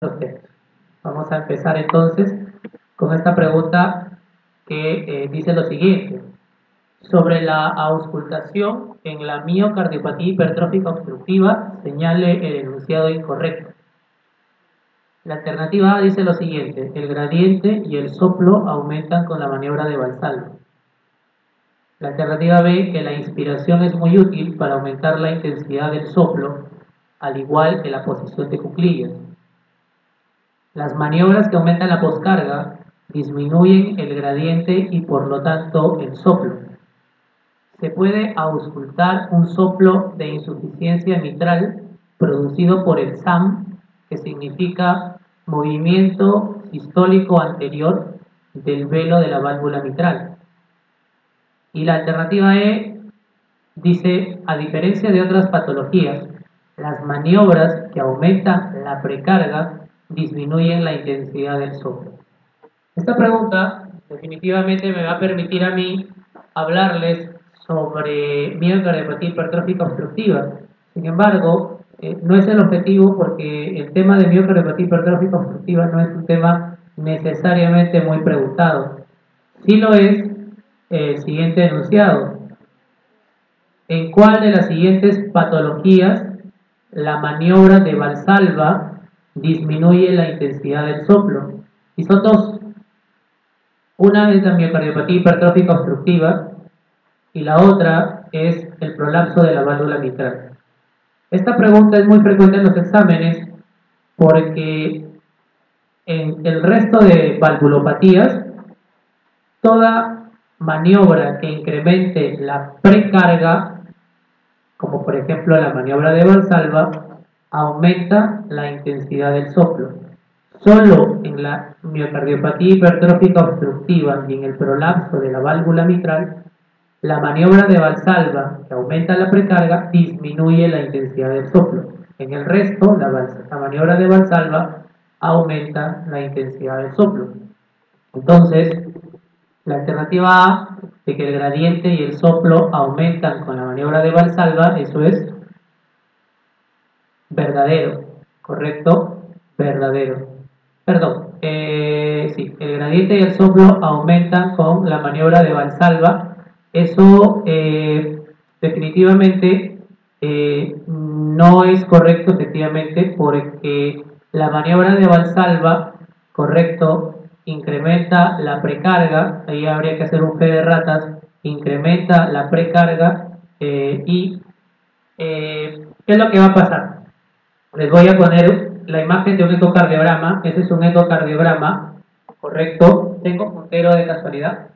los textos. Vamos a empezar entonces con esta pregunta que dice lo siguiente. Sobre la auscultación en la miocardiopatía hipertrófica obstructiva, señale el enunciado incorrecto. La alternativa A dice lo siguiente: el gradiente y el soplo aumentan con la maniobra de Valsalva. La alternativa B, que la inspiración es muy útil para aumentar la intensidad del soplo, al igual que la posición de cuclillas. Las maniobras que aumentan la poscarga disminuyen el gradiente y por lo tanto el soplo. Se puede auscultar un soplo de insuficiencia mitral producido por el SAM, que significa movimiento sistólico anterior del velo de la válvula mitral. Y la alternativa E dice, a diferencia de otras patologías, las maniobras que aumentan la precarga disminuyen la intensidad del soplo. Esta pregunta definitivamente me va a permitir a mí hablarles sobre miocardiopatía hipertrófica obstructiva. Sin embargo, no es el objetivo, porque el tema de miocardiopatía hipertrófica obstructiva no es un tema necesariamente muy preguntado. Sí lo es el siguiente enunciado. ¿En cuál de las siguientes patologías la maniobra de Valsalva disminuye la intensidad del soplo? Y son dos. Una es la miocardiopatía hipertrófica obstructiva y la otra es el prolapso de la válvula mitral. Esta pregunta es muy frecuente en los exámenes porque en el resto de valvulopatías, toda maniobra que incremente la precarga, como por ejemplo la maniobra de Valsalva, aumenta la intensidad del soplo. Solo en la miocardiopatía hipertrófica obstructiva y en el prolapso de la válvula mitral, la maniobra de Valsalva, que aumenta la precarga, disminuye la intensidad del soplo. En el resto, la maniobra de Valsalva aumenta la intensidad del soplo. Entonces, la alternativa A, de que el gradiente y el soplo aumentan con la maniobra de Valsalva, eso es verdadero, ¿correcto? Verdadero. Perdón, sí, el gradiente y el soplo aumentan con la maniobra de Valsalva. Eso definitivamente no es correcto, efectivamente, porque la maniobra de Valsalva, correcto, incrementa la precarga. Ahí habría que hacer un fe de ratas. Incrementa la precarga y ¿qué es lo que va a pasar? Les voy a poner la imagen de un ecocardiograma. Ese es un ecocardiograma, correcto. Tengo puntero de casualidad.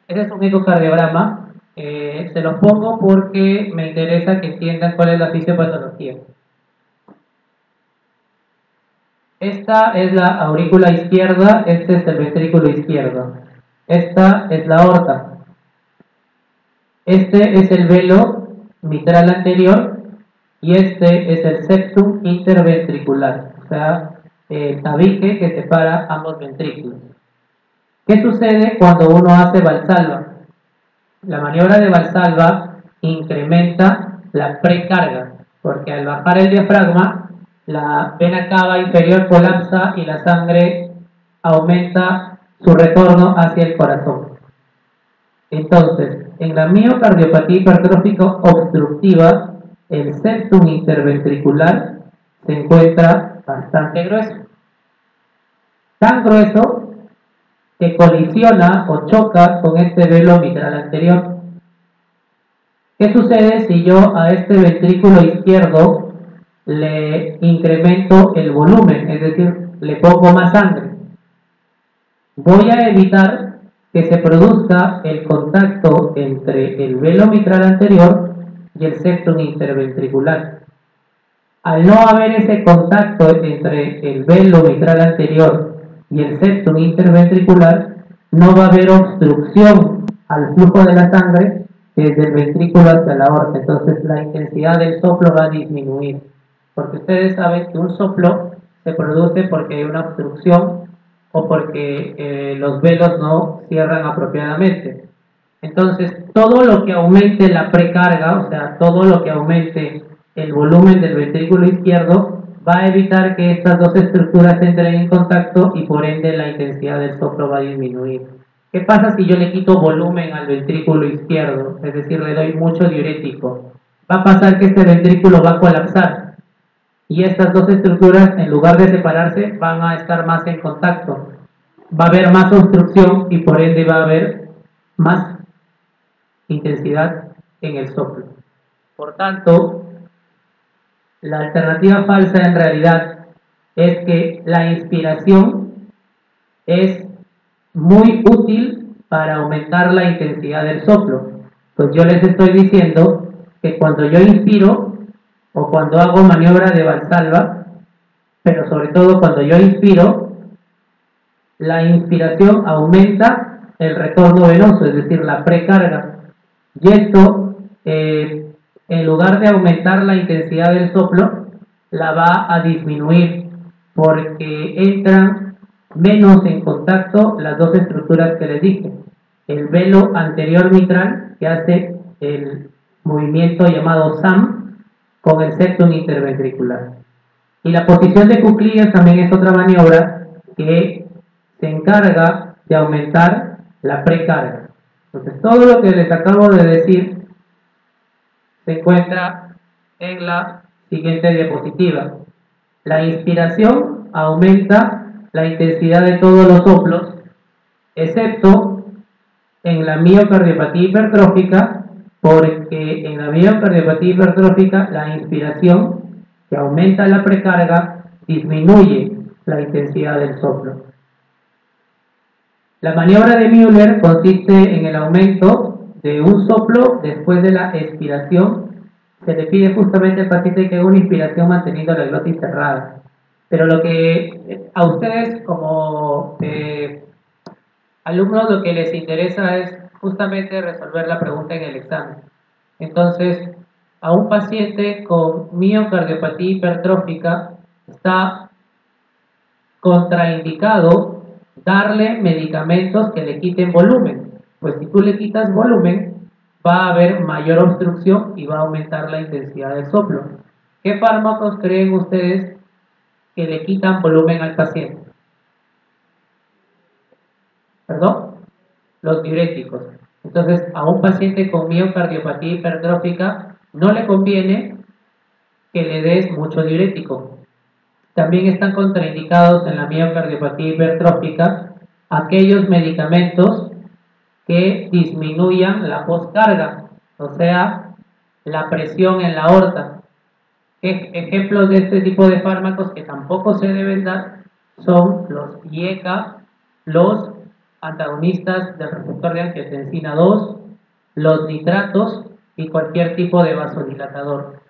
Ese es un ecocardiograma. Se los pongo porque me interesa que entiendan cuál es la fisiopatología. Esta es la aurícula izquierda, este es el ventrículo izquierdo. Esta es la aorta. Este es el velo mitral anterior y este es el septum interventricular, o sea, el tabique que separa ambos ventrículos. ¿Qué sucede cuando uno hace Valsalva? La maniobra de Valsalva incrementa la precarga, porque al bajar el diafragma, la vena cava inferior colapsa y la sangre aumenta su retorno hacia el corazón. Entonces, en la miocardiopatía hipertrófica obstructiva, el septum interventricular se encuentra bastante grueso. Tan grueso que colisiona o choca con este velo mitral anterior. ¿Qué sucede si yo a este ventrículo izquierdo le incremento el volumen? Es decir, le pongo más sangre. Voy a evitar que se produzca el contacto entre el velo mitral anterior y el septum interventricular. Al no haber ese contacto entre el velo mitral anterior y el septum interventricular, no va a haber obstrucción al flujo de la sangre desde el ventrículo hacia la aorta. Entonces la intensidad del soplo va a disminuir, porque ustedes saben que un soplo se produce porque hay una obstrucción o porque los velos no cierran apropiadamente. Entonces, todo lo que aumente la precarga, o sea, todo lo que aumente el volumen del ventrículo izquierdo, va a evitar que estas dos estructuras entren en contacto y por ende la intensidad del soplo va a disminuir. ¿Qué pasa si yo le quito volumen al ventrículo izquierdo? Es decir, le doy mucho diurético. Va a pasar que este ventrículo va a colapsar y estas dos estructuras, en lugar de separarse, van a estar más en contacto. Va a haber más obstrucción y por ende va a haber más intensidad en el soplo. Por tanto, la alternativa falsa en realidad es que la inspiración es muy útil para aumentar la intensidad del soplo. Pues yo les estoy diciendo que cuando yo inspiro o cuando hago maniobra de Valsalva, pero sobre todo cuando yo inspiro, la inspiración aumenta el retorno venoso, es decir, la precarga. Y esto, en lugar de aumentar la intensidad del soplo, la va a disminuir porque entran menos en contacto las dos estructuras que les dije. El velo anterior mitral, que hace el movimiento llamado SAM, con el septum interventricular. Y la posición de cuclillas también es otra maniobra que se encarga de aumentar la precarga. Entonces, todo lo que les acabo de decir se encuentra en la siguiente diapositiva. La inspiración aumenta la intensidad de todos los soplos, excepto en la miocardiopatía hipertrófica, porque en la miocardiopatía hipertrófica la inspiración, que aumenta la precarga, disminuye la intensidad del soplo. La maniobra de Müller consiste en el aumento de un soplo después de la expiración. Se le pide justamente al paciente que haga una inspiración manteniendo la glotis cerrada. Pero lo que a ustedes como alumnos lo que les interesa es justamente resolver la pregunta en el examen. Entonces, a un paciente con miocardiopatía hipertrófica está contraindicado darle medicamentos que le quiten volumen. Pues si tú le quitas volumen, va a haber mayor obstrucción y va a aumentar la intensidad del soplo. ¿Qué fármacos creen ustedes que le quitan volumen al paciente? ¿Perdón? Los diuréticos. Entonces, a un paciente con miocardiopatía hipertrófica no le conviene que le des mucho diurético. También están contraindicados en la miocardiopatía hipertrófica aquellos medicamentos que disminuyan la poscarga, o sea, la presión en la aorta. Ejemplos de este tipo de fármacos que tampoco se deben dar son los IECA, los antagonistas del receptor de angiotensina 2, los nitratos y cualquier tipo de vasodilatador.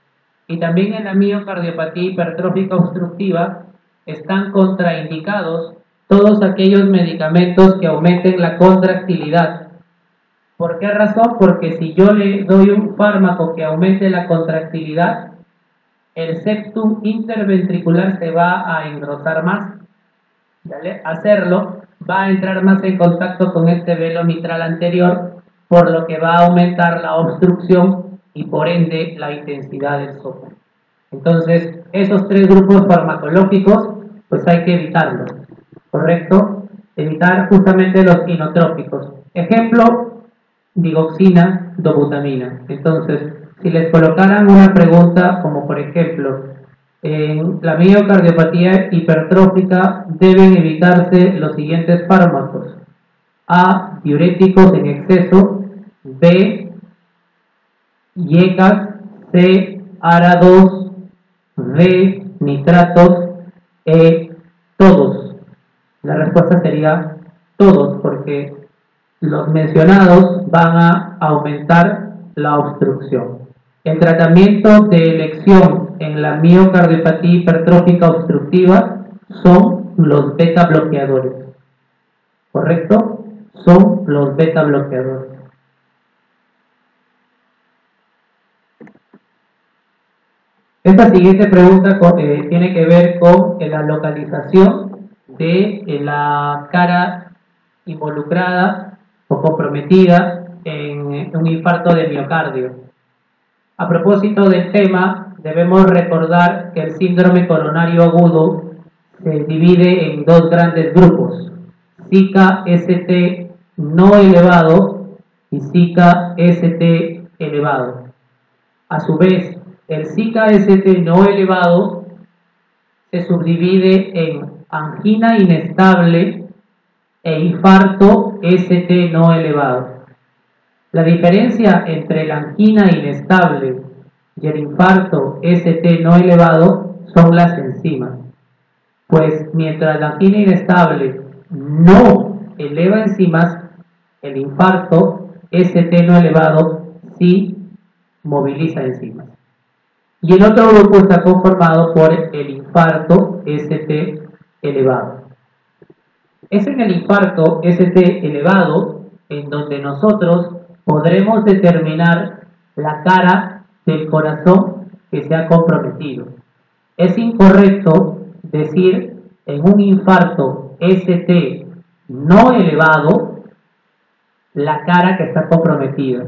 Y también en la miocardiopatía hipertrófica obstructiva están contraindicados todos aquellos medicamentos que aumenten la contractilidad. ¿Por qué razón? Porque si yo le doy un fármaco que aumente la contractilidad, el septum interventricular se va a engrosar más. ¿Vale? Hacerlo va a entrar más en contacto con este velo mitral anterior, por lo que va a aumentar la obstrucción y por ende la intensidad del soplo. Entonces, esos tres grupos farmacológicos, pues hay que evitarlos, ¿correcto? Evitar justamente los inotrópicos. Ejemplo, digoxina, dobutamina. Entonces, si les colocaran una pregunta como por ejemplo, en la miocardiopatía hipertrófica deben evitarse los siguientes fármacos: A, diuréticos en exceso; B, IECAS; C, ARA2; D, nitratos; E, todos. La respuesta sería todos, porque los mencionados van a aumentar la obstrucción. El tratamiento de elección en la miocardiopatía hipertrófica obstructiva son los beta bloqueadores. ¿Correcto? Son los beta bloqueadores. Esta siguiente pregunta tiene que ver con la localización de la cara involucrada o comprometida en un infarto de miocardio. A propósito del tema debemos recordar que el síndrome coronario agudo se divide en dos grandes grupos, SICA-ST no elevado y SICA-ST elevado. A su vez, el SICA-ST no elevado se subdivide en angina inestable e infarto ST no elevado. La diferencia entre la angina inestable y el infarto ST no elevado son las enzimas. Pues mientras la angina inestable no eleva enzimas, el infarto ST no elevado sí moviliza enzimas. Y el otro grupo está conformado por el infarto ST elevado. Es en el infarto ST elevado en donde nosotros podremos determinar la cara del corazón que se ha comprometido. Es incorrecto decir en un infarto ST no elevado la cara que está comprometida.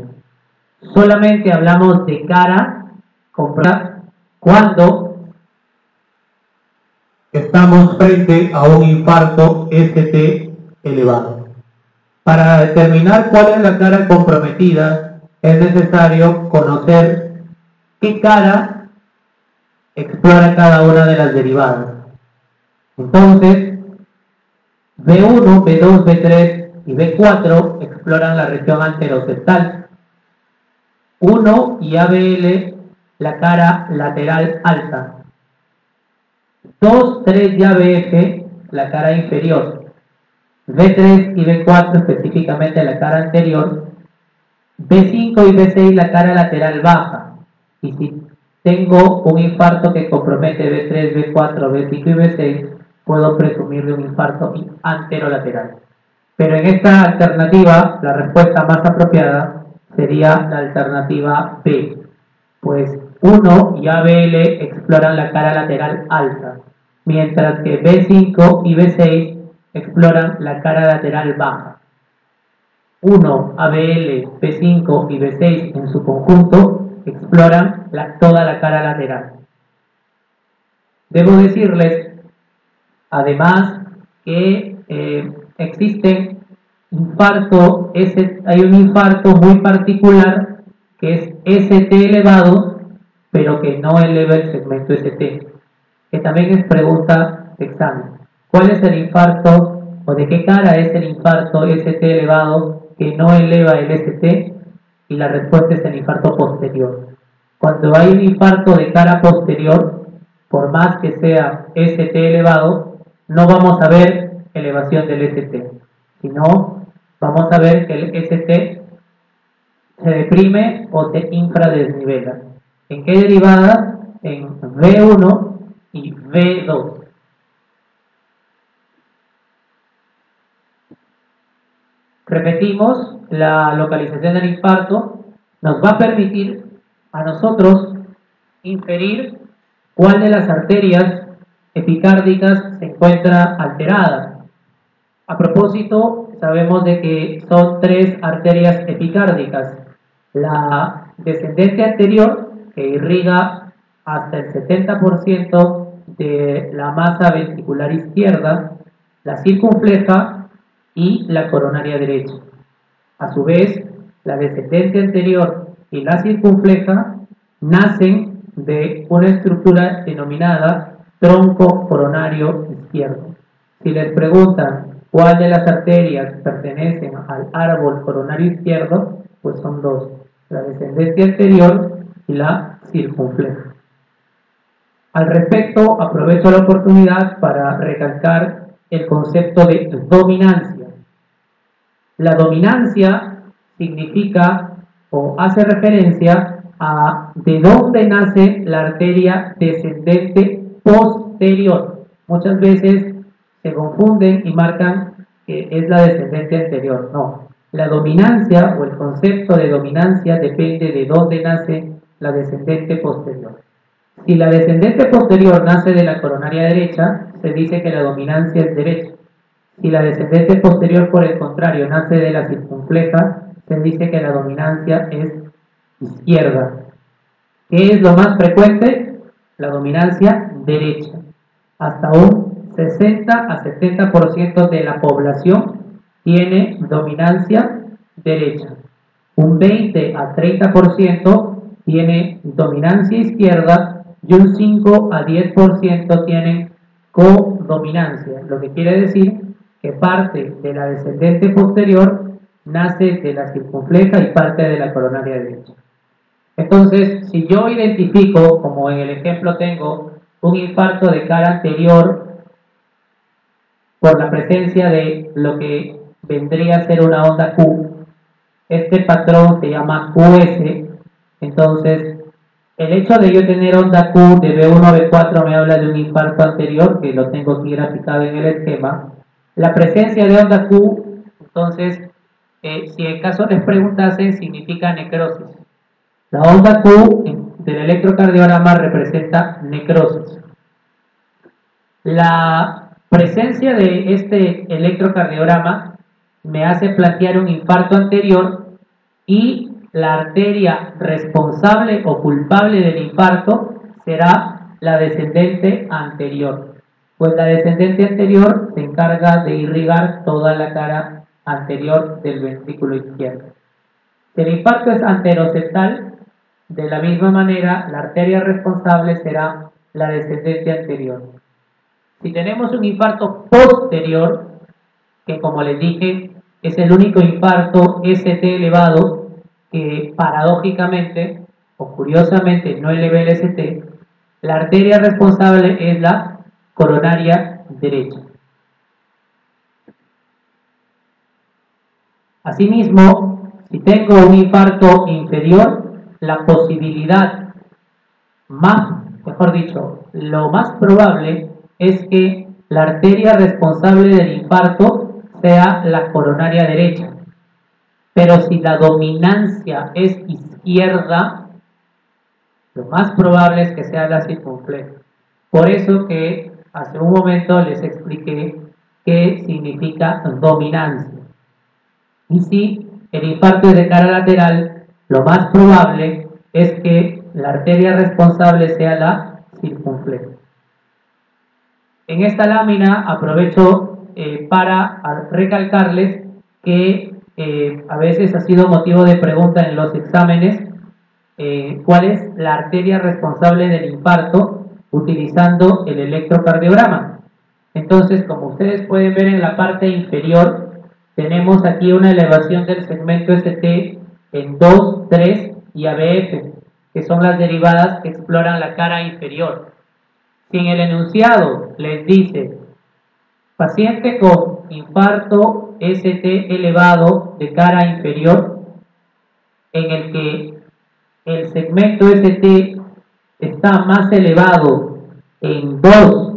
Solamente hablamos de cara comprometida cuando estamos frente a un infarto ST elevado. Para determinar cuál es la cara comprometida es necesario conocer qué cara explora cada una de las derivadas. Entonces, B1, B2, B3 y B4 exploran la región anteroseptal. 1 y ABL la cara lateral alta. 2, 3 y ABF la cara inferior. B3 y B4 específicamente la cara anterior. B5 y B6 la cara lateral baja. Y si tengo un infarto que compromete B3, B4, B5 y B6, puedo presumir de un infarto anterolateral. Pero en esta alternativa, la respuesta más apropiada sería la alternativa B, pues 1 y ABL exploran la cara lateral alta, mientras que B5 y B6 exploran la cara lateral baja. 1, ABL, B5 y B6 en su conjunto exploran toda la cara lateral. Debo decirles, además, que existen infarto, hay un infarto muy particular que es ST elevado, pero que no eleva el segmento ST, que también es pregunta de examen. ¿Cuál es el infarto o de qué cara es el infarto ST elevado que no eleva el ST? Y la respuesta es el infarto posterior. Cuando hay un infarto de cara posterior, por más que sea ST elevado, no vamos a ver elevación del ST, sino vamos a ver que el ST se deprime o se infradesnivela. ¿En qué derivadas? En V1 y V2. Repetimos, la localización del infarto nos va a permitir a nosotros inferir cuál de las arterias epicárdicas se encuentra alterada. A propósito, sabemos de que son 3 arterias epicárdicas. La descendente anterior, que irriga hasta el 70% de la masa ventricular izquierda, la circunfleja y la coronaria derecha. A su vez, la descendente anterior y la circunfleja nacen de una estructura denominada tronco coronario izquierdo. Si les preguntan cuál de las arterias pertenecen al árbol coronario izquierdo, pues son 2, la descendente anterior y la circunfleja. Al respecto, aprovecho la oportunidad para recalcar el concepto de dominancia. La dominancia significa o hace referencia a de dónde nace la arteria descendente posterior. Muchas veces se confunden y marcan que es la descendente anterior. No, la dominancia o el concepto de dominancia depende de dónde nace la descendente posterior. Si la descendente posterior nace de la coronaria derecha, se dice que la dominancia es derecha. Si la descendente posterior, por el contrario, nace de la circunfleja, se dice que la dominancia es izquierda. ¿Qué es lo más frecuente? la dominancia derecha. Hasta un 60 a 70% de la población tiene dominancia derecha. Un 20 a 30% tiene dominancia izquierda y un 5 a 10% tienen codominancia, lo que quiere decir que parte de la descendente posterior nace de la circunfleja y parte de la coronaria derecha. Entonces, si yo identifico, como en el ejemplo tengo, un infarto de cara anterior por la presencia de lo que vendría a ser una onda Q, este patrón se llama QS. Entonces, el hecho de yo tener onda Q de B1 a B4 me habla de un infarto anterior, que lo tengo aquí graficado en el esquema. La presencia de onda Q, entonces, si en caso les preguntasen, significa necrosis. La onda Q del electrocardiograma representa necrosis. La presencia de este electrocardiograma me hace plantear un infarto anterior y la arteria responsable o culpable del infarto será la descendente anterior, pues la descendente anterior se encarga de irrigar toda la cara anterior del ventrículo izquierdo. Si el infarto es anteroseptal, de la misma manera la arteria responsable será la descendente anterior. Si tenemos un infarto posterior, que como les dije es el único infarto ST elevado que paradójicamente o curiosamente no eleva el ST, la arteria responsable es la coronaria derecha. Asimismo, si tengo un infarto inferior, la posibilidad lo más probable es que la arteria responsable del infarto sea la coronaria derecha. Pero si la dominancia es izquierda, lo más probable es que sea la circunfleja. Por eso que hace un momento les expliqué qué significa dominancia. Y si el infarto es de cara lateral, lo más probable es que la arteria responsable sea la circunfleja. En esta lámina aprovecho para recalcarles que a veces ha sido motivo de pregunta en los exámenes cuál es la arteria responsable del infarto utilizando el electrocardiograma. Entonces, como ustedes pueden ver en la parte inferior, tenemos aquí una elevación del segmento ST en 2, 3 y ABF, que son las derivadas que exploran la cara inferior. Si en el enunciado les dice paciente con infarto ST elevado de cara inferior, en el que el segmento ST está más elevado en 2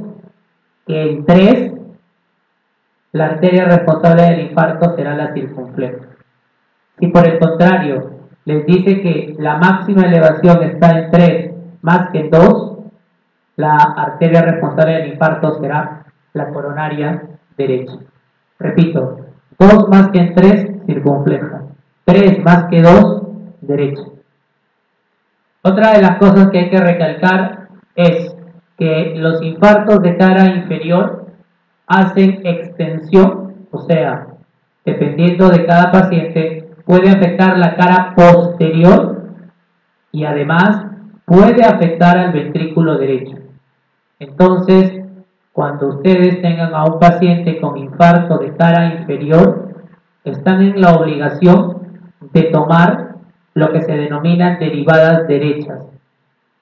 que en 3, la arteria responsable del infarto será la circunfleja. Si por el contrario les dice que la máxima elevación está en 3 más que en 2, la arteria responsable del infarto será la coronaria derecha. Repito, 2 más que en 3, circunfleja. 3 más que 2, derecha. Otra de las cosas que hay que recalcar es que los infartos de cara inferior hacen extensión, o sea, dependiendo de cada paciente, puede afectar la cara posterior y además puede afectar al ventrículo derecho. Entonces, cuando ustedes tengan a un paciente con infarto de cara inferior, están en la obligación de tomar lo que se denominan derivadas derechas.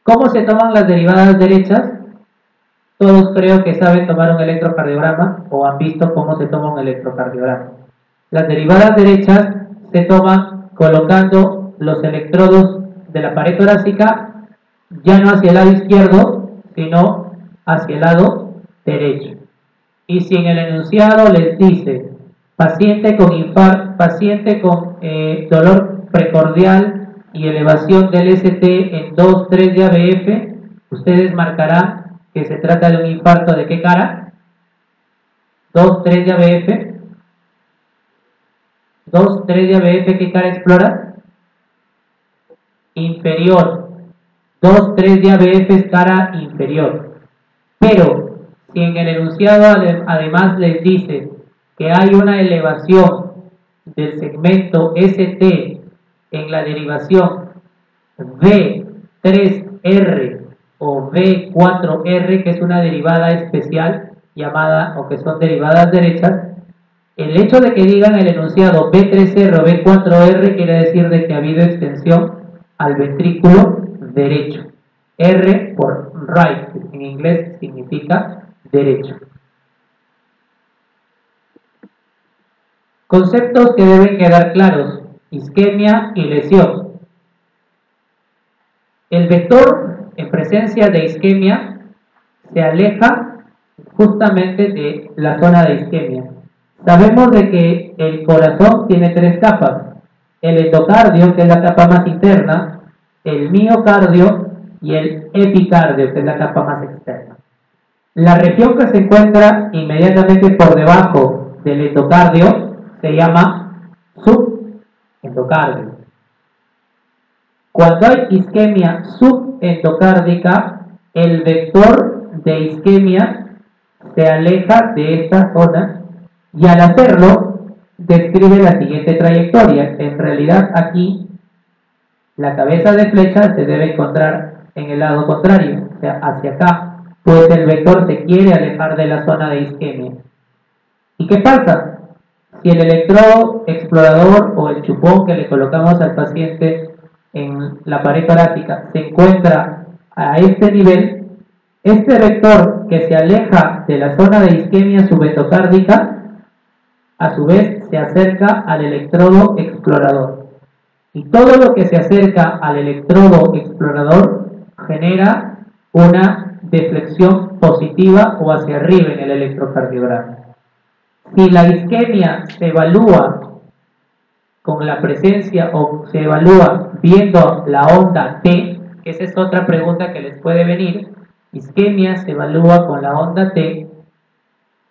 ¿Cómo se toman las derivadas derechas? Todos creo que saben tomar un electrocardiograma o han visto cómo se toma un electrocardiograma. Las derivadas derechas se toman colocando los electrodos de la pared torácica ya no hacia el lado izquierdo, sino hacia el lado derecho. Y si en el enunciado les dice paciente con infarto, paciente con dolor precordial y elevación del ST en 2, 3 de ABF, ustedes marcarán que se trata de un infarto ¿de qué cara? 2, 3 de ABF. 2, 3 de ABF, ¿qué cara explora? Inferior. 2, 3 de ABF es cara inferior. Pero si en el enunciado además les dice que hay una elevación del segmento ST en la derivación V3R o V4R, que es una derivada especial llamada, o que son derivadas derechas, el hecho de que digan el enunciado V3R o V4R quiere decir de que ha habido extensión al ventrículo derecho. R por right, que en inglés significa derecho. Conceptos que deben quedar claros: isquemia y lesión. El vector en presencia de isquemia se aleja justamente de la zona de isquemia. Sabemos de que el corazón tiene 3 capas: el endocardio, que es la capa más interna, el miocardio y el epicardio, que es la capa más externa. La región que se encuentra inmediatamente por debajo del endocardio se llama subendocardio. Cuando hay isquemia subendocárdica, el vector de isquemia se aleja de esta zona y al hacerlo describe la siguiente trayectoria. En realidad aquí la cabeza de flecha se debe encontrar en el lado contrario, o sea, hacia acá, pues el vector se quiere alejar de la zona de isquemia. ¿Y qué pasa? Si el electrodo explorador o el chupón que le colocamos al paciente en la pared torácica se encuentra a este nivel, este vector que se aleja de la zona de isquemia subendocárdica, a su vez se acerca al electrodo explorador. Y todo lo que se acerca al electrodo explorador genera una deflexión positiva o hacia arriba en el electrocardiograma. Si la isquemia se evalúa con la presencia o se evalúa viendo la onda T, que esa es otra pregunta que les puede venir, isquemia se evalúa con la onda T,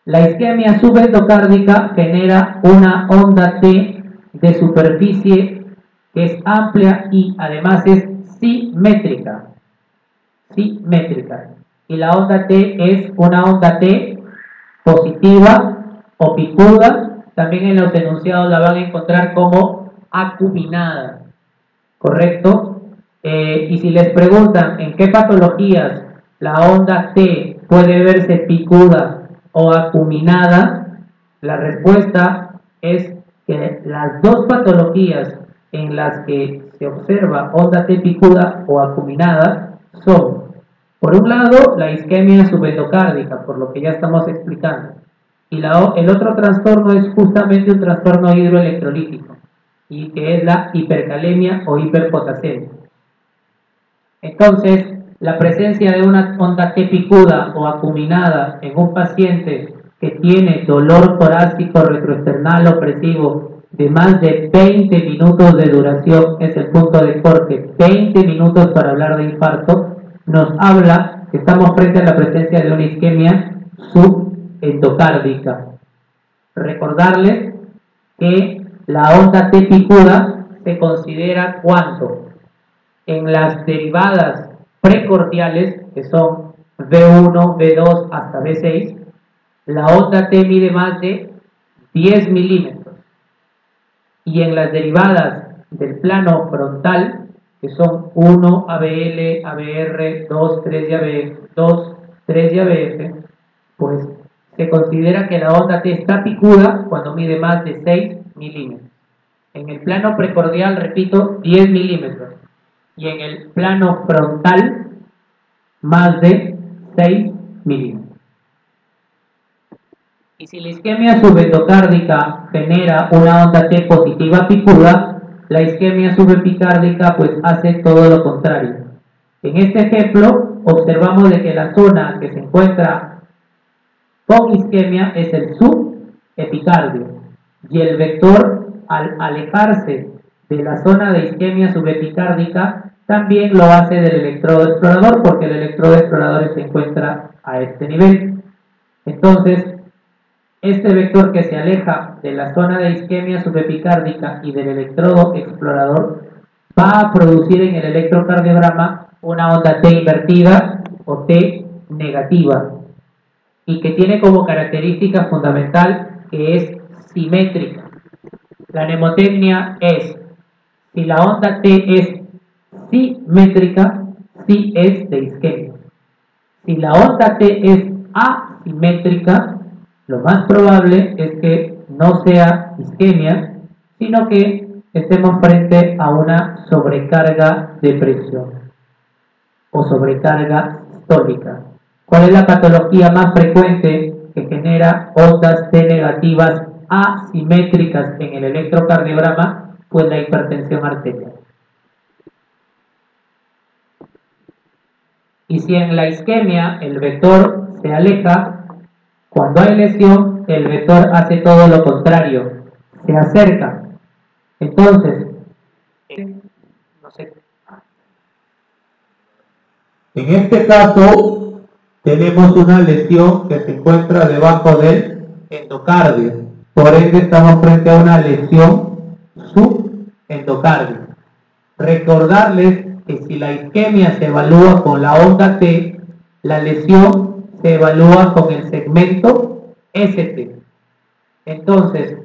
la isquemia subendocárdica genera una onda T de superficie que es amplia y además es simétrica. Y la onda T es una onda T positiva o picuda. También en los enunciados la van a encontrar como acuminada, ¿correcto? Y si les preguntan en qué patologías la onda T puede verse picuda o acuminada, la respuesta es que las dos patologías en las que se observa onda T picuda o acuminada son, por un lado, la isquemia subendocárdica, por lo que ya estamos explicando, y el otro trastorno es justamente un trastorno hidroelectrolítico, y que es la hipercalemia o hiperpotasemia. Entonces, la presencia de una onda T picuda o acuminada en un paciente que tiene dolor torácico retroesternal opresivo de más de 20 minutos de duración, es el punto de corte, 20 minutos para hablar de infarto, nos habla que estamos frente a la presencia de una isquemia subendocárdica. Recordarles que la onda T picuda se considera cuando en las derivadas precordiales, que son V1, V2 hasta V6, la onda T mide más de 10 milímetros. Y en las derivadas del plano frontal, que son 1 ABL, ABR, 2, 3 de ABF, 2, 3 de ABF, pues se considera que la onda T está picuda cuando mide más de 6 milímetros. En el plano precordial, repito, 10 milímetros. Y en el plano frontal, más de 6 milímetros. Y si la isquemia subendocárdica genera una onda T positiva picuda, la isquemia subepicárdica pues hace todo lo contrario. En este ejemplo observamos de que la zona que se encuentra con isquemia es el subepicardio y el vector al alejarse de la zona de isquemia subepicárdica también lo hace del electrodo explorador, porque el electrodo explorador se encuentra a este nivel. Entonces, este vector que se aleja de la zona de isquemia subepicárdica y del electrodo explorador va a producir en el electrocardiograma una onda T invertida o T negativa, y que tiene como característica fundamental que es simétrica. La mnemotecnia es, si la onda T es simétrica, sí es de isquemia. Si la onda T es asimétrica, lo más probable es que no sea isquemia, sino que estemos frente a una sobrecarga de presión o sobrecarga sistólica. ¿Cuál es la patología más frecuente que genera ondas T negativas asimétricas en el electrocardiograma? Pues la hipertensión arterial. Y si en la isquemia el vector se aleja, cuando hay lesión, el vector hace todo lo contrario, se acerca. Entonces, no sé. En este caso, tenemos una lesión que se encuentra debajo del endocardio. Por ende, estamos frente a una lesión subendocardio. Recordarles que si la isquemia se evalúa con la onda T, la lesión se evalúa con el segmento ST. Entonces,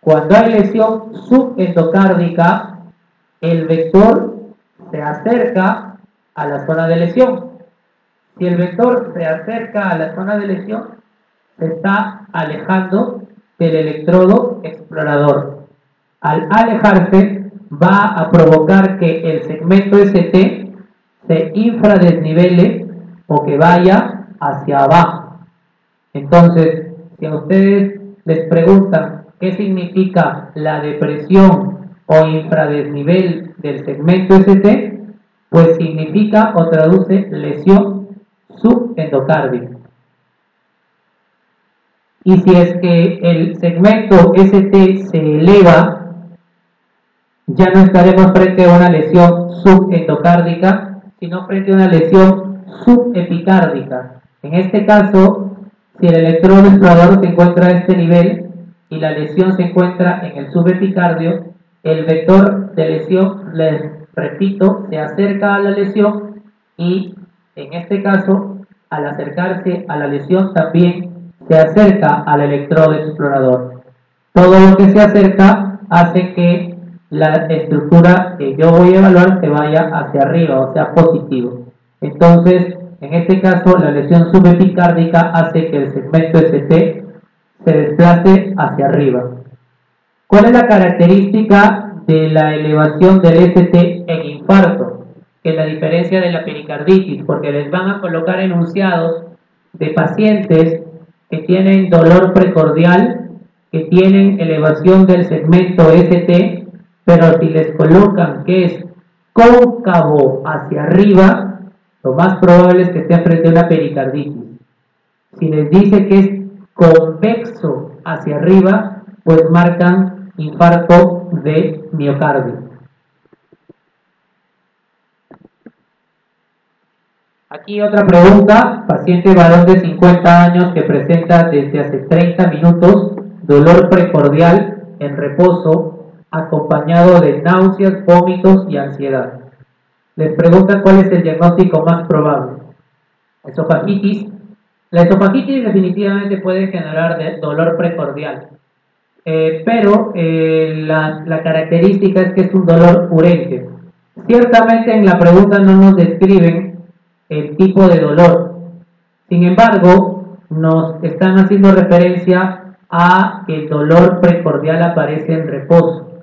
cuando hay lesión subendocárdica, el vector se acerca a la zona de lesión. Si el vector se acerca a la zona de lesión, se está alejando del electrodo explorador. Al alejarse, va a provocar que el segmento ST se infradesnivele o que vaya hacia abajo. Entonces, si a ustedes les preguntan qué significa la depresión o infradesnivel del segmento ST, pues significa o traduce lesión subendocárdica. Y si es que el segmento ST se eleva, ya no estaremos frente a una lesión subendocárdica, sino frente a una lesión subepicárdica. En este caso, si el electrodo explorador se encuentra a este nivel y la lesión se encuentra en el subepicardio, el vector de lesión, les repito, se acerca a la lesión y en este caso, al acercarse a la lesión también se acerca al electrodo explorador. Todo lo que se acerca hace que la estructura que yo voy a evaluar se vaya hacia arriba, o sea, positivo. Entonces, en este caso, la lesión subepicárdica hace que el segmento ST se desplace hacia arriba. ¿Cuál es la característica de la elevación del ST en infarto? Que es la diferencia de la pericarditis, porque les van a colocar enunciados de pacientes que tienen dolor precordial, que tienen elevación del segmento ST, pero si les colocan que es cóncavo hacia arriba, lo más probable es que esté frente a una pericarditis. Si les dice que es convexo hacia arriba, pues marcan infarto de miocardio. Aquí otra pregunta, paciente varón de 50 años que presenta desde hace 30 minutos dolor precordial en reposo, acompañado de náuseas, vómitos y ansiedad. Les preguntan cuál es el diagnóstico más probable. Esofagitis. La esofagitis definitivamente puede generar dolor precordial, pero la característica es que es un dolor urente. Ciertamente en la pregunta no nos describen el tipo de dolor. Sin embargo, nos están haciendo referencia a que el dolor precordial aparece en reposo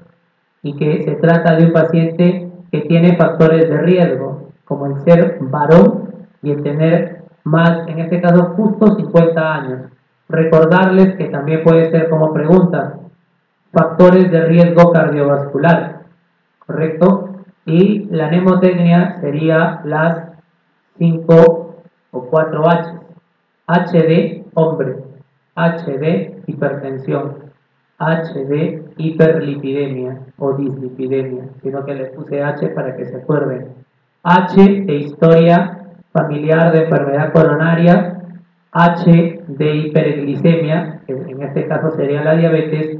y que se trata de un paciente que tiene factores de riesgo, como el ser varón y el tener más, en este caso, justo 50 años. Recordarles que también puede ser como pregunta, factores de riesgo cardiovascular, ¿correcto? Y la mnemotecnia sería las 5 o 4 H. H de hombre, H de hipertensión, H de hiperlipidemia o dislipidemia, sino que le puse H para que se acuerden. H de historia familiar de enfermedad coronaria, H de hiperglicemia, que en este caso sería la diabetes,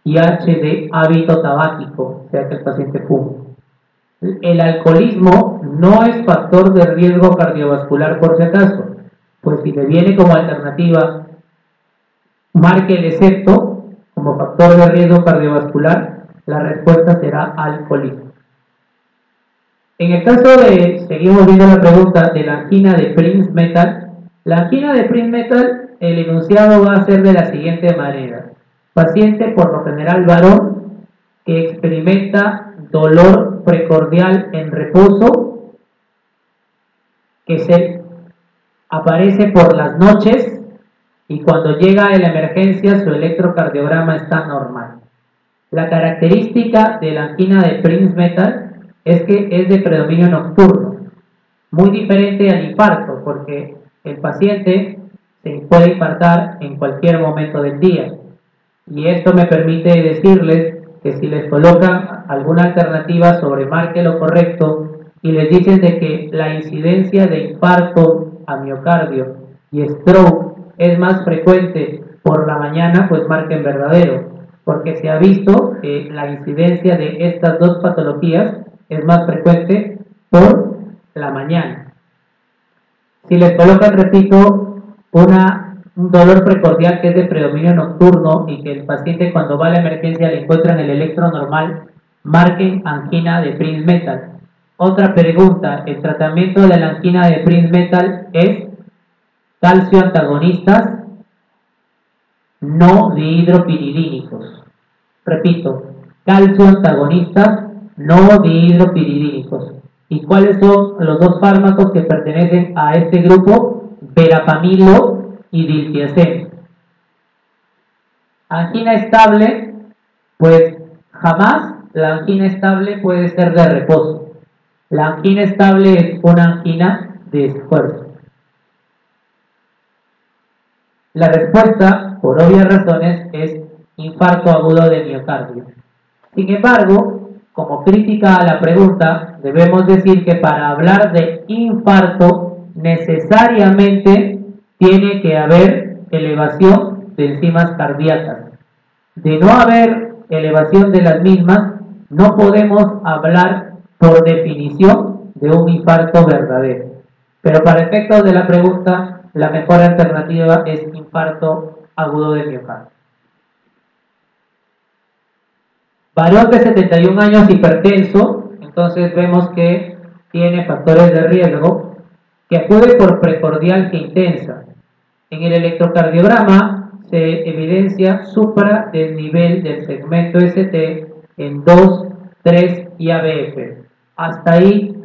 y H de hábito tabáquico, o sea que el paciente fuma. El alcoholismo no es factor de riesgo cardiovascular por si acaso, pues si le viene como alternativa, marque el excepto como factor de riesgo cardiovascular, la respuesta será alcoholismo. En el caso de, seguimos viendo la pregunta de la angina de Prince-Metal, la angina de Prince-Metal, el enunciado va a ser de la siguiente manera: paciente por lo general varón que experimenta dolor precordial en reposo, que se aparece por las noches y cuando llega a la emergencia su electrocardiograma está normal. La característica de la angina de Prince-Metal es que es de predominio nocturno, muy diferente al infarto, porque el paciente se puede infartar en cualquier momento del día. Y esto me permite decirles que si les colocan alguna alternativa sobre marque lo correcto y les dicen de que la incidencia de infarto a miocardio y stroke es más frecuente por la mañana, pues marquen verdadero, porque se ha visto que la incidencia de estas dos patologías es más frecuente por la mañana. Si les colocan, repito, un dolor precordial que es de predominio nocturno y que el paciente cuando va a la emergencia le encuentran el electro normal, marquen angina de Prince-Metal. Otra pregunta: el tratamiento de la angina de Prince-Metal es calcio antagonistas no dihidropiridínicos. Repito, calcio antagonistas no dihidropiridínicos. ¿Y cuáles son los dos fármacos que pertenecen a este grupo? Verapamilo y diltiazem. Angina estable, pues jamás la angina estable puede ser de reposo. La angina estable es una angina de esfuerzo. La respuesta, por obvias razones, es infarto agudo de miocardio. Sin embargo, como crítica a la pregunta, debemos decir que para hablar de infarto necesariamente tiene que haber elevación de enzimas cardíacas. De no haber elevación de las mismas, no podemos hablar por definición de un infarto verdadero. Pero para efectos de la pregunta, la mejor alternativa es infarto agudo de miocardio. Varón de 71 años hipertenso, entonces vemos que tiene factores de riesgo, que acude por precordialgia intensa. En el electrocardiograma se evidencia supra del nivel del segmento ST en 2, 3 y ABF. Hasta ahí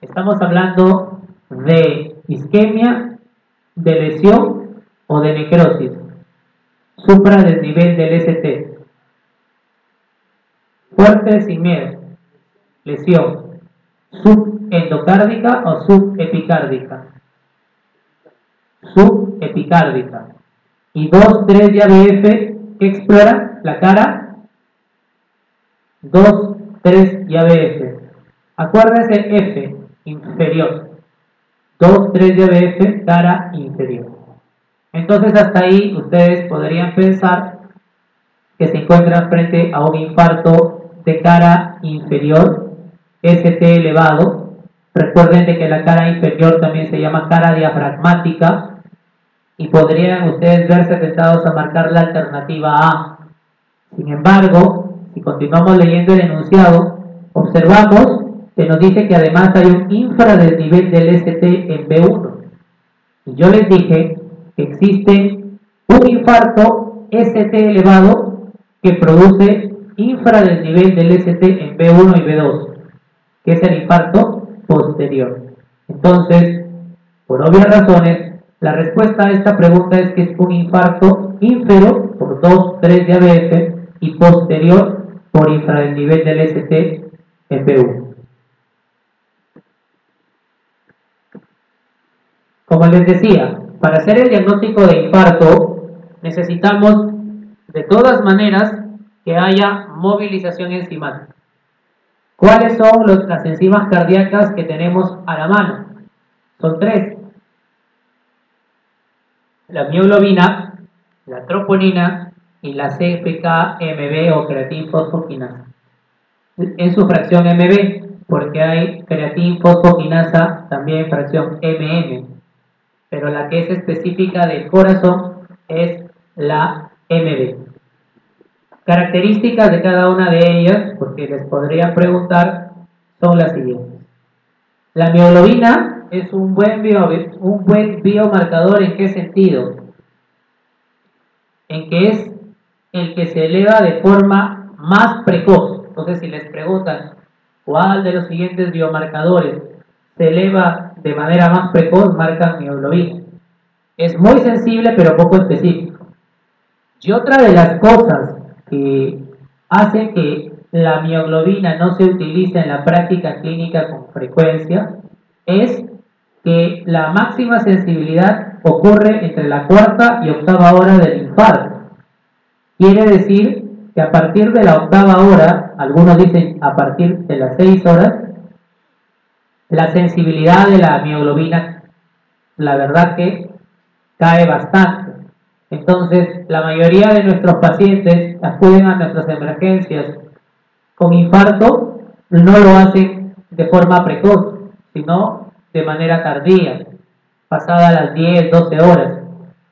estamos hablando de isquemia, de lesión o de necrosis. Supra del nivel del ST. Fuerte sin miedo. Lesión. Subendocárdica o subepicárdica. Subepicárdica. Y 2, 3 de ABF, ¿qué explora? La cara. 2, 3 y ABF. Acuérdense, F, inferior. 2, 3 de ABF, cara inferior. Entonces hasta ahí ustedes podrían pensar que se encuentran frente a un infarto de cara inferior, ST elevado. Recuerden de que la cara inferior también se llama cara diafragmática y podrían ustedes verse tentados a marcar la alternativa A. Sin embargo, si continuamos leyendo el enunciado, observamos que nos dice que además hay un infradesnivel del ST en B1. Y yo les dije que existe un infarto ST elevado que produce infradesnivel del ST en B1 y B2, que es el infarto posterior. Entonces, por obvias razones, la respuesta a esta pregunta es que es un infarto ínfero por 2, 3 de ABF y posterior por infradesnivel del ST en B1. Como les decía, para hacer el diagnóstico de infarto necesitamos de todas maneras que haya movilización enzimática. ¿Cuáles son las enzimas cardíacas que tenemos a la mano? Son 3. La mioglobina, la troponina y la CFK-MB o creatinfosfoquinasa. En su fracción MB. porque hay creatina fosfoquinasa también en fracción MM, pero la que es específica del corazón es la MB. Características de cada una de ellas, porque les podría preguntar, son las siguientes. La mioglobina es un buen biomarcador. ¿En qué sentido? En que es el que se eleva de forma más precoz. Entonces, si les preguntan cuál de los siguientes biomarcadores se eleva de manera más precoz, marcan mioglobina. Es muy sensible, pero poco específico. Y otra de las cosas que hace que la mioglobina no se utilice en la práctica clínica con frecuencia es que la máxima sensibilidad ocurre entre la cuarta y octava hora del infarto. Quiere decir que a partir de la octava hora, algunos dicen a partir de las 6 horas, la sensibilidad de la mioglobina, la verdad que cae bastante. Entonces, la mayoría de nuestros pacientes acuden a nuestras emergencias con infarto, no lo hacen de forma precoz, sino de manera tardía, pasada las 10, 12 horas.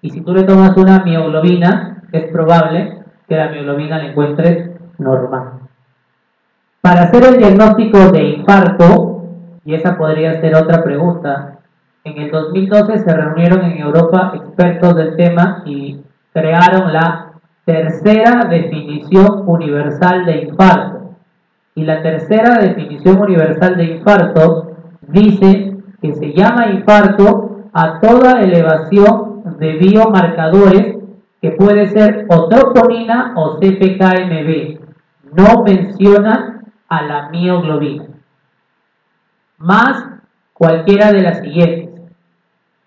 Y si tú le tomas una mioglobina, es probable que la mioglobina la encuentres normal. Para hacer el diagnóstico de infarto, y esa podría ser otra pregunta, en el 2012 se reunieron en Europa expertos del tema y crearon la tercera definición universal de infarto. Y la tercera definición universal de infarto dice que se llama infarto a toda elevación de biomarcadores que puede ser o troponina o CPK-MB. No menciona a la mioglobina. Más cualquiera de las siguientes.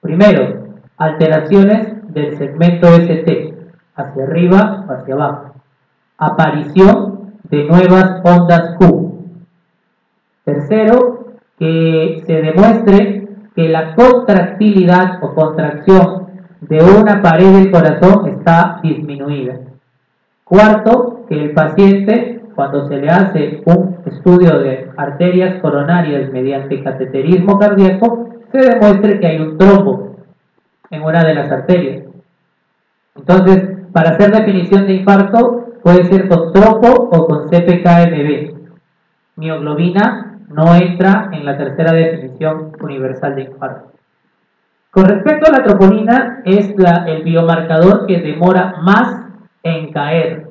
Primero, alteraciones del segmento ST, hacia arriba o hacia abajo. Aparición de nuevas ondas Q. Tercero, que se demuestre que la contractilidad o contracción de una pared del corazón está disminuida. Cuarto, que el paciente, cuando se le hace un estudio de arterias coronarias mediante cateterismo cardíaco, se demuestre que hay un trombo en una de las arterias. Entonces, para hacer definición de infarto, puede ser con trombo o con CPK-MB. Mioglobina no entra en la tercera definición universal de infarto. Con respecto a la troponina, es el biomarcador que demora más en caer,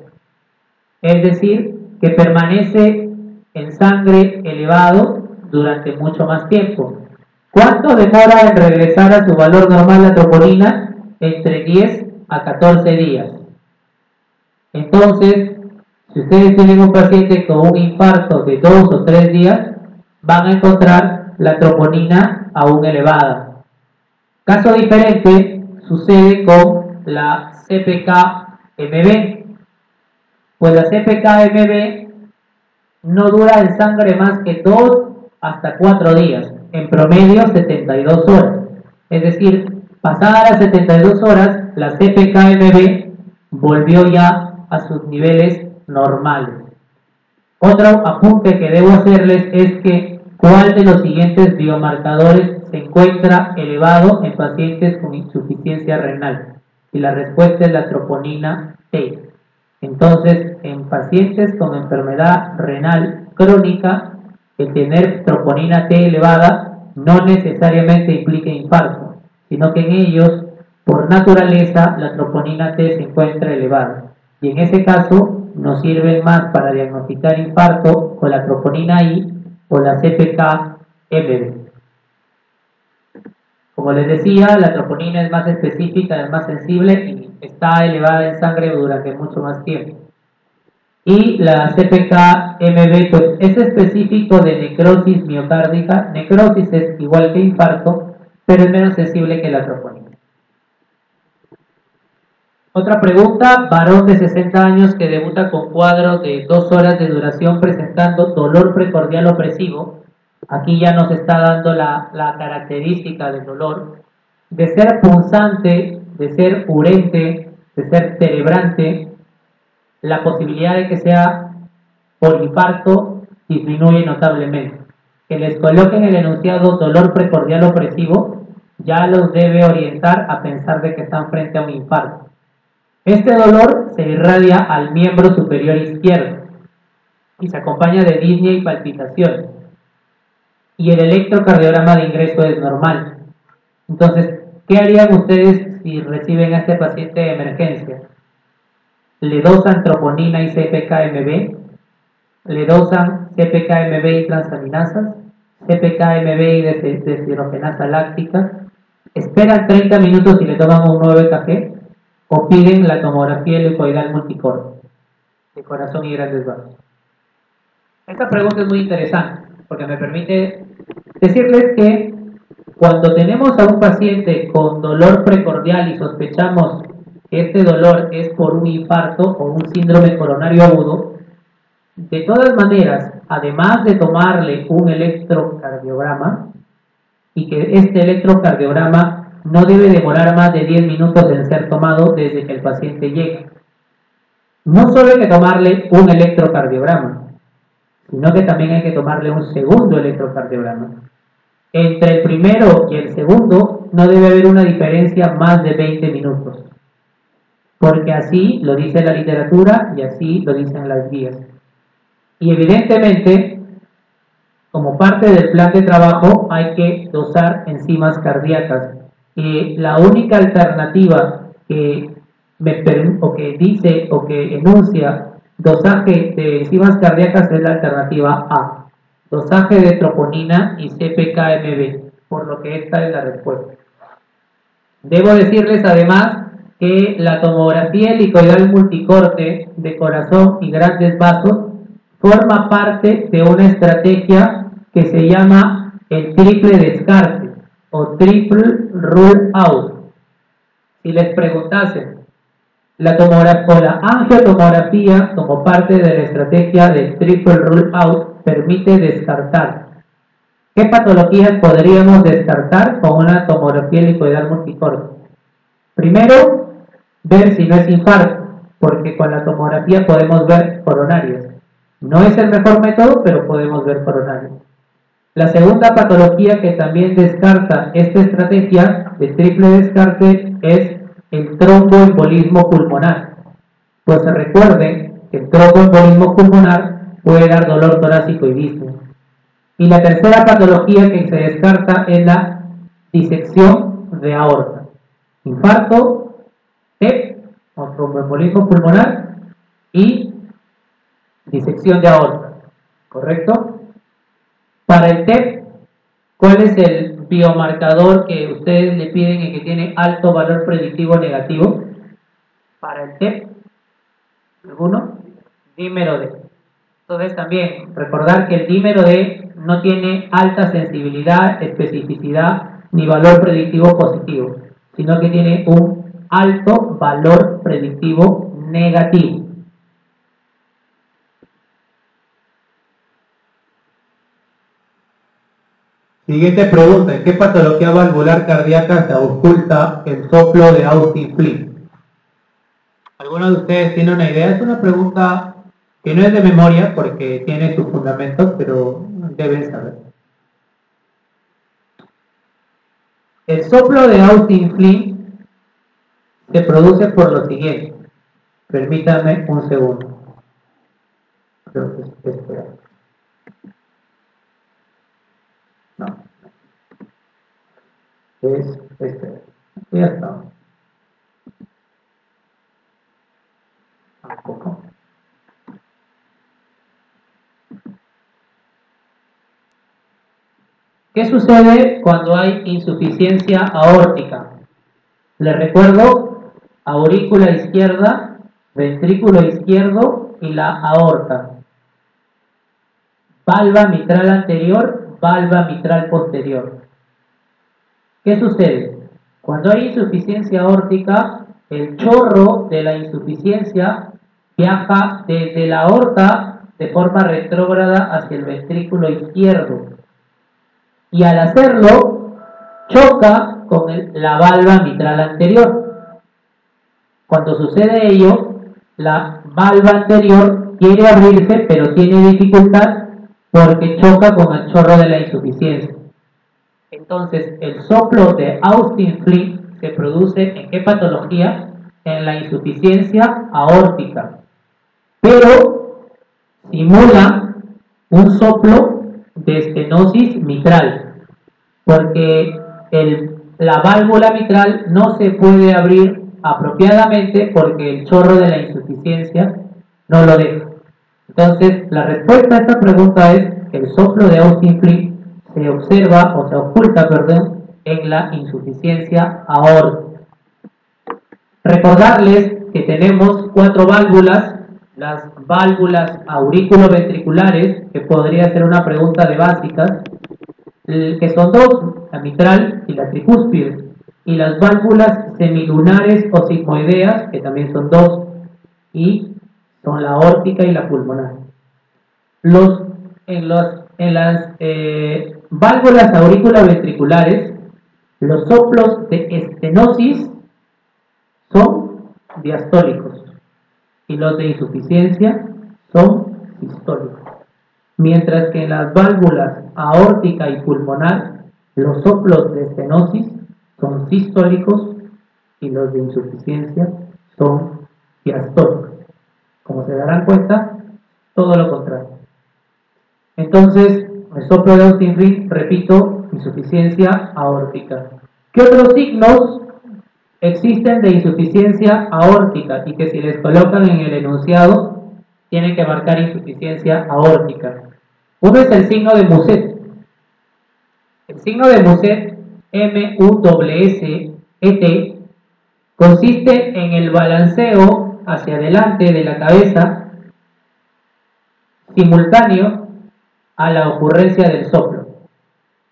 es decir, que permanece en sangre elevado durante mucho más tiempo. ¿Cuánto demora en regresar a su valor normal la troponina? Entre 10 a 14 días. Entonces, si ustedes tienen un paciente con un infarto de 2 o 3 días, van a encontrar la troponina aún elevada. Caso diferente sucede con la CPK-MB. Pues la CPK-MB no dura en sangre más que 2 hasta 4 días, en promedio 72 horas. Es decir, pasadas las 72 horas, la CPK-MB volvió ya a sus niveles normales. Otro apunte que debo hacerles es que ¿cuál de los siguientes biomarcadores se encuentra elevado en pacientes con insuficiencia renal? Y la respuesta es la troponina T. Entonces, en pacientes con enfermedad renal crónica, el tener troponina T elevada no necesariamente implica infarto, sino que en ellos, por naturaleza, la troponina T se encuentra elevada. Y en ese caso, nos sirven más para diagnosticar infarto con la troponina I o la CPK-MB. Como les decía, la troponina es más específica, es más sensible y está elevada en sangre durante mucho más tiempo. Y la CPK-MB pues, es específico de necrosis miocárdica. Necrosis es igual que infarto, pero es menos sensible que la troponina. Otra pregunta, varón de 60 años que debuta con cuadro de 2 horas de duración presentando dolor precordial opresivo. Aquí ya nos está dando la característica del dolor, de ser punzante, de ser urente, de ser cerebrante. La posibilidad de que sea por infarto disminuye notablemente. que les coloquen el enunciado dolor precordial opresivo ya los debe orientar a pensar de que están frente a un infarto. Este dolor se irradia al miembro superior izquierdo y se acompaña de disnea y palpitación. Y el electrocardiograma de ingreso es normal. Entonces, ¿qué harían ustedes si reciben a este paciente de emergencia? Le dosan troponina y CPK-MB, le dosan CPK-MB y transaminasas, CPK-MB y deshidrogenasa láctica, esperan 30 minutos y le toman un nuevo EKG, o piden la tomografía helicoidal multicore de corazón y grandes vasos. Esta pregunta es muy interesante porque me permite decirles que cuando tenemos a un paciente con dolor precordial y sospechamos que este dolor es por un infarto o un síndrome coronario agudo, de todas maneras, además de tomarle un electrocardiograma, y que este electrocardiograma no debe demorar más de 10 minutos en ser tomado desde que el paciente llegue. No solo hay que tomarle un electrocardiograma, sino que también hay que tomarle un segundo electrocardiograma. Entre el primero y el segundo no debe haber una diferencia más de 20 minutos, porque así lo dice la literatura y así lo dicen las guías. Y evidentemente, como parte del plan de trabajo, hay que dosar enzimas cardíacas. Y la única alternativa que dice o que enuncia dosaje de enzimas cardíacas es la alternativa A, dosaje de troponina y CPK-MB, por lo que esta es la respuesta. Debo decirles además que la tomografía helicoidal multicorte de corazón y grandes vasos forma parte de una estrategia que se llama el triple descarte o triple rule out. Si les preguntasen, la angiotomografía como parte de la estrategia del triple rule out permite descartar. ¿Qué patologías podríamos descartar con una tomografía helicoidal multicorte? Primero, ver si no es infarto, porque con la tomografía podemos ver coronarias. No es el mejor método, pero podemos ver coronarias. La segunda patología que también descarta esta estrategia de triple descarte es el tromboembolismo pulmonar. Pues recuerden que el tromboembolismo pulmonar puede dar dolor torácico y disnea. Y la tercera patología que se descarta es la disección de aorta. Infarto, TEP o tromboembolismo pulmonar y disección de aorta. ¿Correcto? Para el TEP, ¿cuál es el biomarcador que ustedes le piden y que tiene alto valor predictivo negativo? Para el TEP, ¿alguno? Dímero D. Entonces también recordar que el dímero D no tiene alta sensibilidad, especificidad ni valor predictivo positivo, sino que tiene un alto valor predictivo negativo. Siguiente pregunta: ¿en qué patología valvular cardíaca se oculta el soplo de Austin-Flint? ¿Alguno de ustedes tiene una idea? Es una pregunta que no es de memoria porque tiene sus fundamentos, pero deben saber. El soplo de Austin-Flint se produce por lo siguiente. Permítanme un segundo. Creo que es esperar. No. Es este. Ya está. Tampoco. ¿Qué sucede cuando hay insuficiencia aórtica? Les recuerdo: aurícula izquierda, ventrículo izquierdo y la aorta. Valva mitral anterior, valva mitral posterior. ¿Qué sucede? Cuando hay insuficiencia aórtica, el chorro de la insuficiencia viaja desde la aorta de forma retrógrada hacia el ventrículo izquierdo. Y al hacerlo, choca con la valva mitral anterior. Cuando sucede ello, la valva anterior quiere abrirse, pero tiene dificultad porque choca con el chorro de la insuficiencia. Entonces, el soplo de Austin-Flint se produce ¿en qué patología? En la insuficiencia aórtica, pero simula un soplo de estenosis mitral, porque la válvula mitral no se puede abrir apropiadamente porque el chorro de la insuficiencia no lo deja. Entonces, la respuesta a esta pregunta es que el soplo de Austin-Flint se observa o se oculta, perdón, en la insuficiencia aórtica. Recordarles que tenemos 4 válvulas, las válvulas aurículo-ventriculares, que podría ser una pregunta de básicas, que son 2, la mitral y la tricúspide, y las válvulas semilunares o sigmoideas, que también son 2, y son la aórtica y la pulmonar. En las válvulas aurículo-ventriculares, los soplos de estenosis son diastólicos y los de insuficiencia son sistólicos. Mientras que en las válvulas aórtica y pulmonar, los soplos de estenosis son sistólicos y los de insuficiencia son diastólicos. Como se darán cuenta, todo lo contrario. Entonces, el soplo de Austin-Flint, repito, insuficiencia aórtica. ¿Qué otros signos existen de insuficiencia aórtica y que si les colocan en el enunciado tienen que marcar insuficiencia aórtica? Uno es el signo de Muset. El signo de Muset, M-U-S-S-E-T, consiste en el balanceo hacia adelante de la cabeza simultáneo a la ocurrencia del soplo.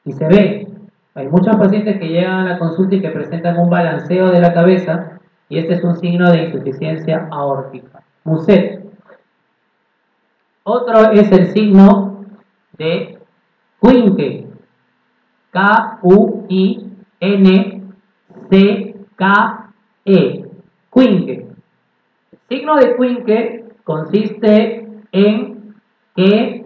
Y se ve, hay muchos pacientes que llegan a la consulta y que presentan un balanceo de la cabeza, y este es un signo de insuficiencia aórtica. Muset. Otro es el signo de Quincke. K-U-I-N-C-K-E. Quincke. El signo de Quincke consiste en que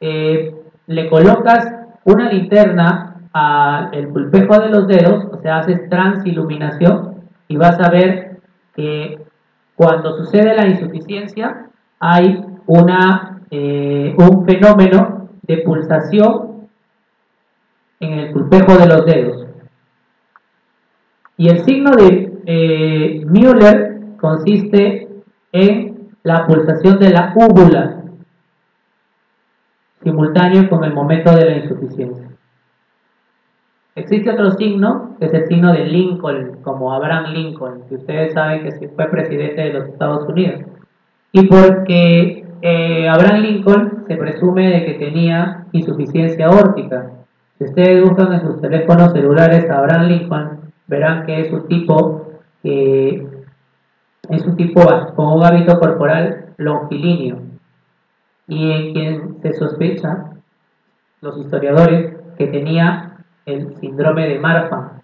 le colocas una linterna al pulpejo de los dedos, o sea, haces transiluminación y vas a ver que cuando sucede la insuficiencia hay un fenómeno de pulsación en el pulpejo de los dedos. Y el signo de Müller consiste en la pulsación de la úvula simultáneo con el momento de la insuficiencia. Existe otro signo, que es el signo de Lincoln, como Abraham Lincoln, que ustedes saben que fue presidente de los Estados Unidos. Y porque Abraham Lincoln se presume de que tenía insuficiencia aórtica. Si ustedes buscan en sus teléfonos celulares a Abraham Lincoln, verán que es un tipo con un hábito corporal longilíneo, y en quien se sospecha, los historiadores, que tenía el síndrome de Marfan.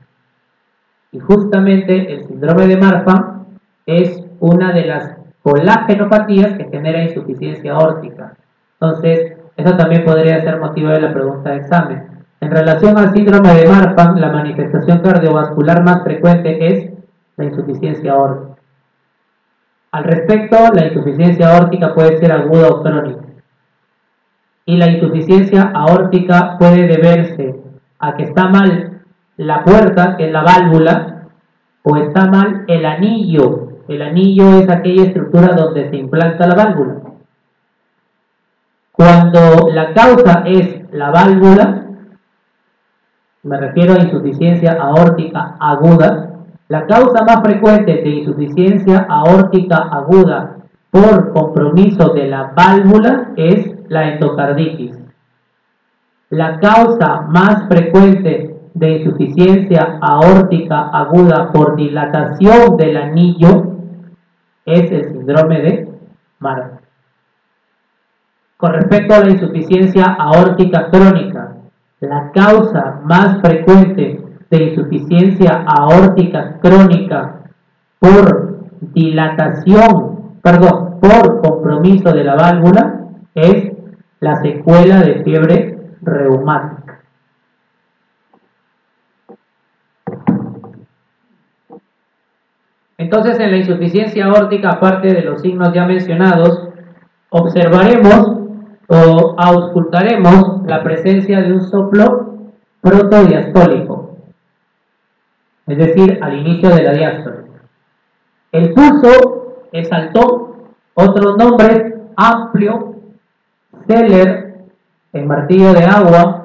Y justamente el síndrome de Marfan es una de las colagenopatías que genera insuficiencia aórtica. Entonces, eso también podría ser motivo de la pregunta de examen. En relación al síndrome de Marfan, la manifestación cardiovascular más frecuente es la insuficiencia aórtica. Al respecto, la insuficiencia aórtica puede ser aguda o crónica. Y la insuficiencia aórtica puede deberse a que está mal la puerta, que es la válvula, o está mal el anillo. El anillo es aquella estructura donde se implanta la válvula. Cuando la causa es la válvula, me refiero a insuficiencia aórtica aguda, la causa más frecuente de insuficiencia aórtica aguda por compromiso de la válvula es la endocarditis. La causa más frecuente de insuficiencia aórtica aguda por dilatación del anillo es el síndrome de Marfan. Con respecto a la insuficiencia aórtica crónica, la causa más frecuente de insuficiencia aórtica crónica por por compromiso de la válvula es la secuela de fiebre reumática. Entonces, en la insuficiencia aórtica, aparte de los signos ya mencionados, observaremos o auscultaremos la presencia de un soplo protodiastólico, es decir, al inicio de la diástole. El pulso es alto, otros nombres, amplio, Seller, el martillo de agua,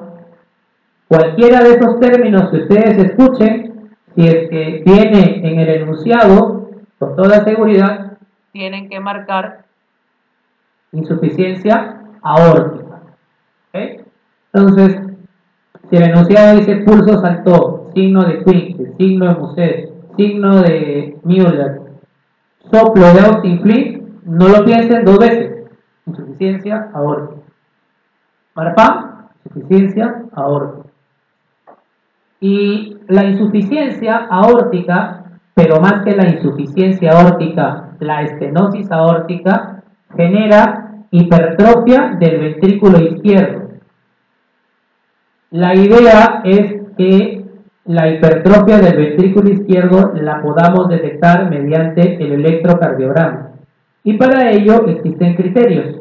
cualquiera de esos términos que ustedes escuchen, si es que viene en el enunciado, con toda seguridad, tienen que marcar insuficiencia aórtica. ¿Okay? Entonces, si el enunciado dice pulso saltó, signo de Quincke, signo de Muset, signo de Müller, soplo de Austin-Flint, no lo piensen dos veces. Insuficiencia aórtica. Marfan, insuficiencia aórtica. Y la insuficiencia aórtica, pero más que la insuficiencia aórtica, la estenosis aórtica, genera hipertrofia del ventrículo izquierdo. La idea es que la hipertrofia del ventrículo izquierdo la podamos detectar mediante el electrocardiograma. Y para ello existen criterios,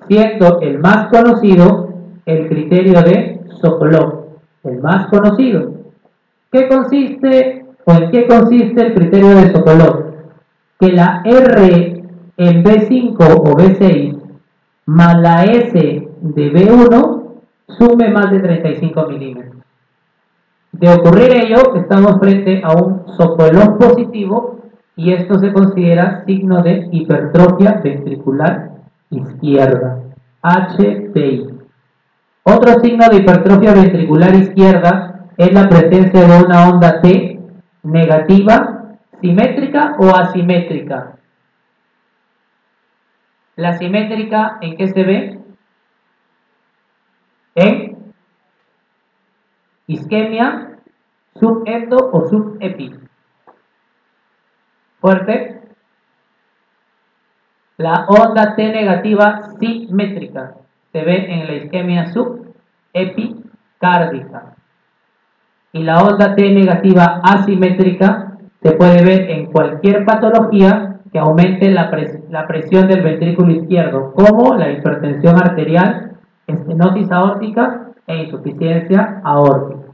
siendo el más conocido el criterio de Sokolov, el más conocido. ¿Qué consiste o en qué consiste el criterio de Sokolov? Que la R en B5 o B6 más la S de B1 sume más de 35 milímetros. De ocurrir ello, estamos frente a un Sokolov positivo y esto se considera signo de hipertrofia ventricular izquierda, HPI. Otro signo de hipertrofia ventricular izquierda es la presencia de una onda T negativa, simétrica o asimétrica. La simétrica, ¿en qué se ve? En isquemia subendo o subepi. Fuerte. La onda T negativa simétrica se ve en la isquemia subepicárdica. Y la onda T negativa asimétrica se puede ver en cualquier patología que aumente la presión del ventrículo izquierdo, como la hipertensión arterial, estenosis aórtica e insuficiencia aórtica.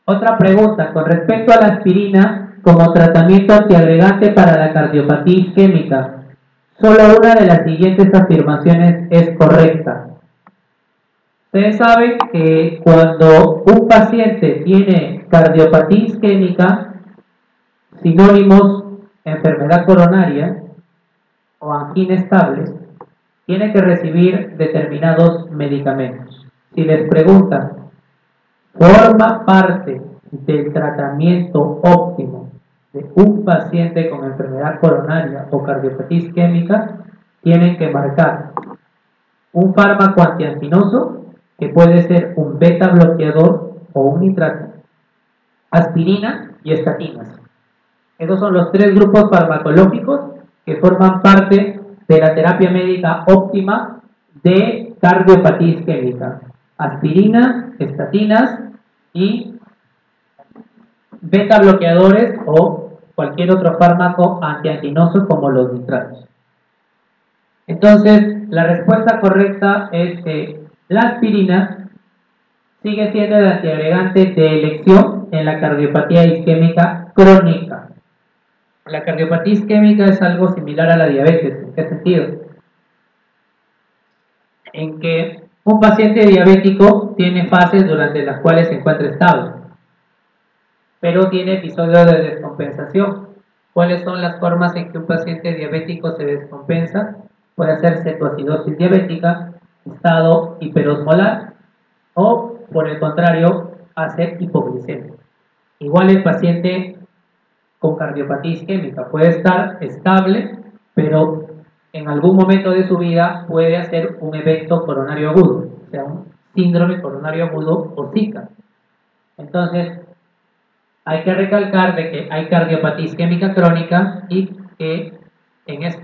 Otra pregunta, con respecto a la aspirina como tratamiento antiagregante para la cardiopatía isquémica, solo una de las siguientes afirmaciones es correcta. Ustedes saben que cuando un paciente tiene cardiopatía isquémica, sinónimos enfermedad coronaria o angina estable, tiene que recibir determinados medicamentos. Si les preguntan, ¿forma parte del tratamiento óptimo de un paciente con enfermedad coronaria o cardiopatía isquémica? Tienen que marcar un fármaco antianginoso, que puede ser un beta bloqueador o un nitrato, aspirina y estatinas. Esos son los tres grupos farmacológicos que forman parte de la terapia médica óptima de cardiopatía isquémica. Aspirina, estatinas y beta bloqueadores o cualquier otro fármaco antianginoso como los nitratos. Entonces, la respuesta correcta es que la aspirina sigue siendo el antiagregante de elección en la cardiopatía isquémica crónica. La cardiopatía isquémica es algo similar a la diabetes. ¿En qué sentido? En que un paciente diabético tiene fases durante las cuales se encuentra estable, pero tiene episodios de descompensación. ¿Cuáles son las formas en que un paciente diabético se descompensa? Puede ser cetoacidosis diabética, estado hiperosmolar o, por el contrario, hacer hipoglicemia. Igual el paciente con cardiopatía isquémica puede estar estable, pero en algún momento de su vida puede hacer un evento coronario agudo, o sea, un síndrome coronario agudo o SICA. Entonces, hay que recalcar de que hay cardiopatía isquémica crónica y que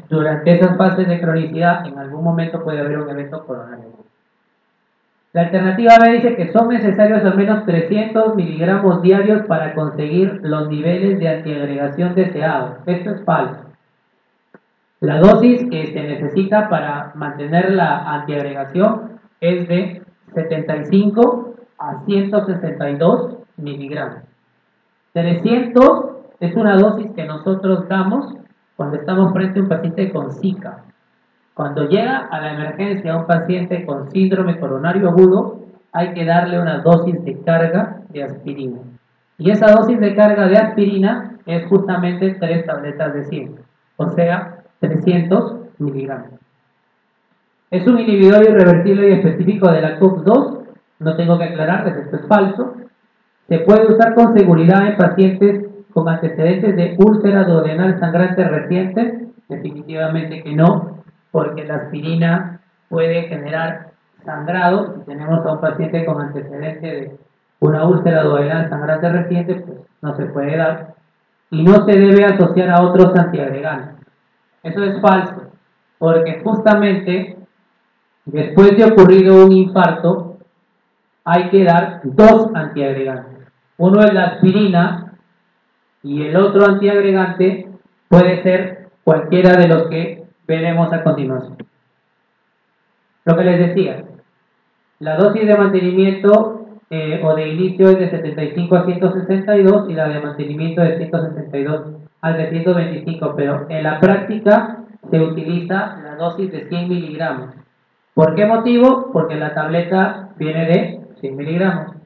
durante esas fases de cronicidad, en algún momento puede haber un evento coronario. La alternativa B dice que son necesarios al menos 300 miligramos diarios para conseguir los niveles de antiagregación deseados. Esto es falso. La dosis que se necesita para mantener la antiagregación es de 75 a 162 miligramos. 300 es una dosis que nosotros damos cuando estamos frente a un paciente con Zika. Cuando llega a la emergencia un paciente con síndrome coronario agudo, hay que darle una dosis de carga de aspirina. Y esa dosis de carga de aspirina es justamente 3 tabletas de 100, o sea, 300 miligramos. Es un inhibidor irreversible y específico de la COX-2, no tengo que aclararles, esto es falso. Se puede usar con seguridad en pacientes con antecedentes de úlcera duodenal sangrante reciente, definitivamente que no, porque la aspirina puede generar sangrado. Si tenemos a un paciente con antecedente de una úlcera duodenal sangrante reciente, pues no se puede dar. Y no se debe asociar a otros antiagregantes. Eso es falso, porque justamente después de ocurrido un infarto, hay que dar 2 antiagregantes. Uno es la aspirina y el otro antiagregante puede ser cualquiera de los que veremos a continuación. Lo que les decía, la dosis de mantenimiento o de inicio es de 75 a 162 y la de mantenimiento de 162 al de 125, pero en la práctica se utiliza la dosis de 100 miligramos. ¿Por qué motivo? Porque la tableta viene de 100 miligramos.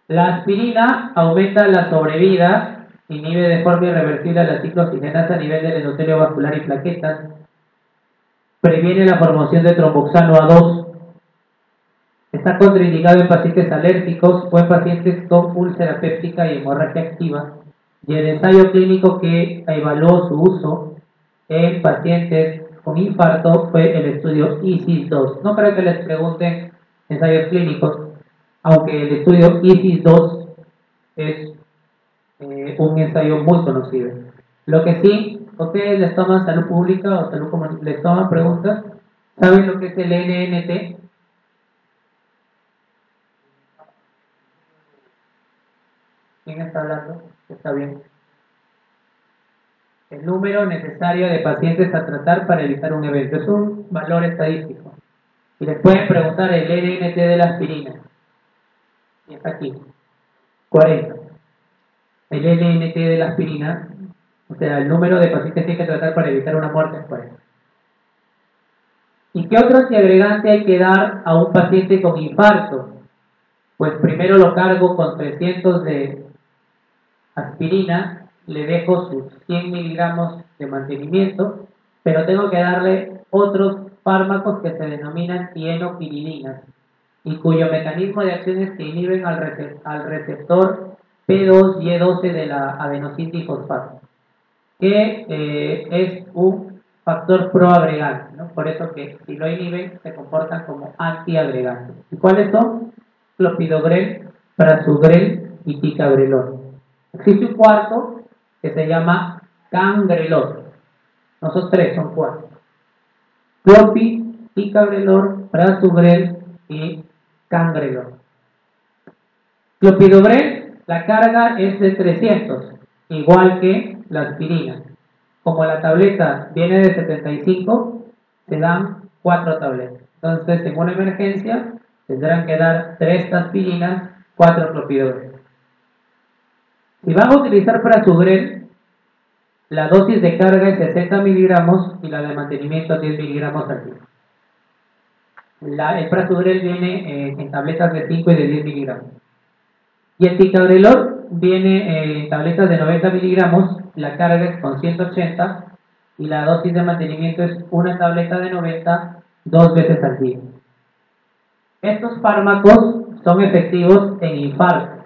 La aspirina aumenta la sobrevida, inhibe de forma irreversible la ciclooxigenasa a nivel del endotelio vascular y plaquetas, previene la formación de tromboxano A2, está contraindicado en pacientes alérgicos o en pacientes con úlcera péptica y hemorragia activa, y el ensayo clínico que evaluó su uso en pacientes con infarto fue el estudio ISIS-2. No creo que les pregunten ensayos clínicos, aunque el estudio ISIS-2 es un ensayo muy conocido. Lo que sí, ustedes les toman salud pública o salud comunitaria, les toman preguntas, ¿saben lo que es el NNT? ¿Quién está hablando? Está bien. El número necesario de pacientes a tratar para evitar un evento. Es un valor estadístico. Y les pueden preguntar el NNT de la aspirina. Y está aquí. 40. El NNT de la aspirina, o sea, el número de pacientes que hay que tratar para evitar una muerte es 40. ¿Y qué otro antiagregante hay que dar a un paciente con infarto? Pues primero lo cargo con 300 de aspirina, le dejo sus 100 miligramos de mantenimiento, pero tengo que darle otros fármacos que se denominan tienopiridinas y cuyo mecanismo de acción es que inhiben al receptor P2Y12 de la adenosindifosfato, que es un factor proagregante, ¿no? Por eso que si lo inhiben se comportan como antiagregantes. ¿Y cuáles son? Clopidogrel, prasugrel y ticagrelor. Existe un cuarto que se llama cangrelor. No son 3, son 4. Clopi, ticagrelor, prasugrel y cangrelor. Clopidogrel, la carga es de 300, igual que la aspirina. Como la tableta viene de 75, se dan 4 tabletas. Entonces, en una emergencia, tendrán que dar 3 aspirinas, 4 clopidogrel. Si van a utilizar prasugrel, la dosis de carga es 60 miligramos y la de mantenimiento 10 miligramos al día. El prasugrel viene en tabletas de 5 y de 10 miligramos. Y el ticagrelor viene en tabletas de 90 miligramos, la carga es con 180 y la dosis de mantenimiento es una tableta de 90 2 veces al día. Estos fármacos son efectivos en infarto.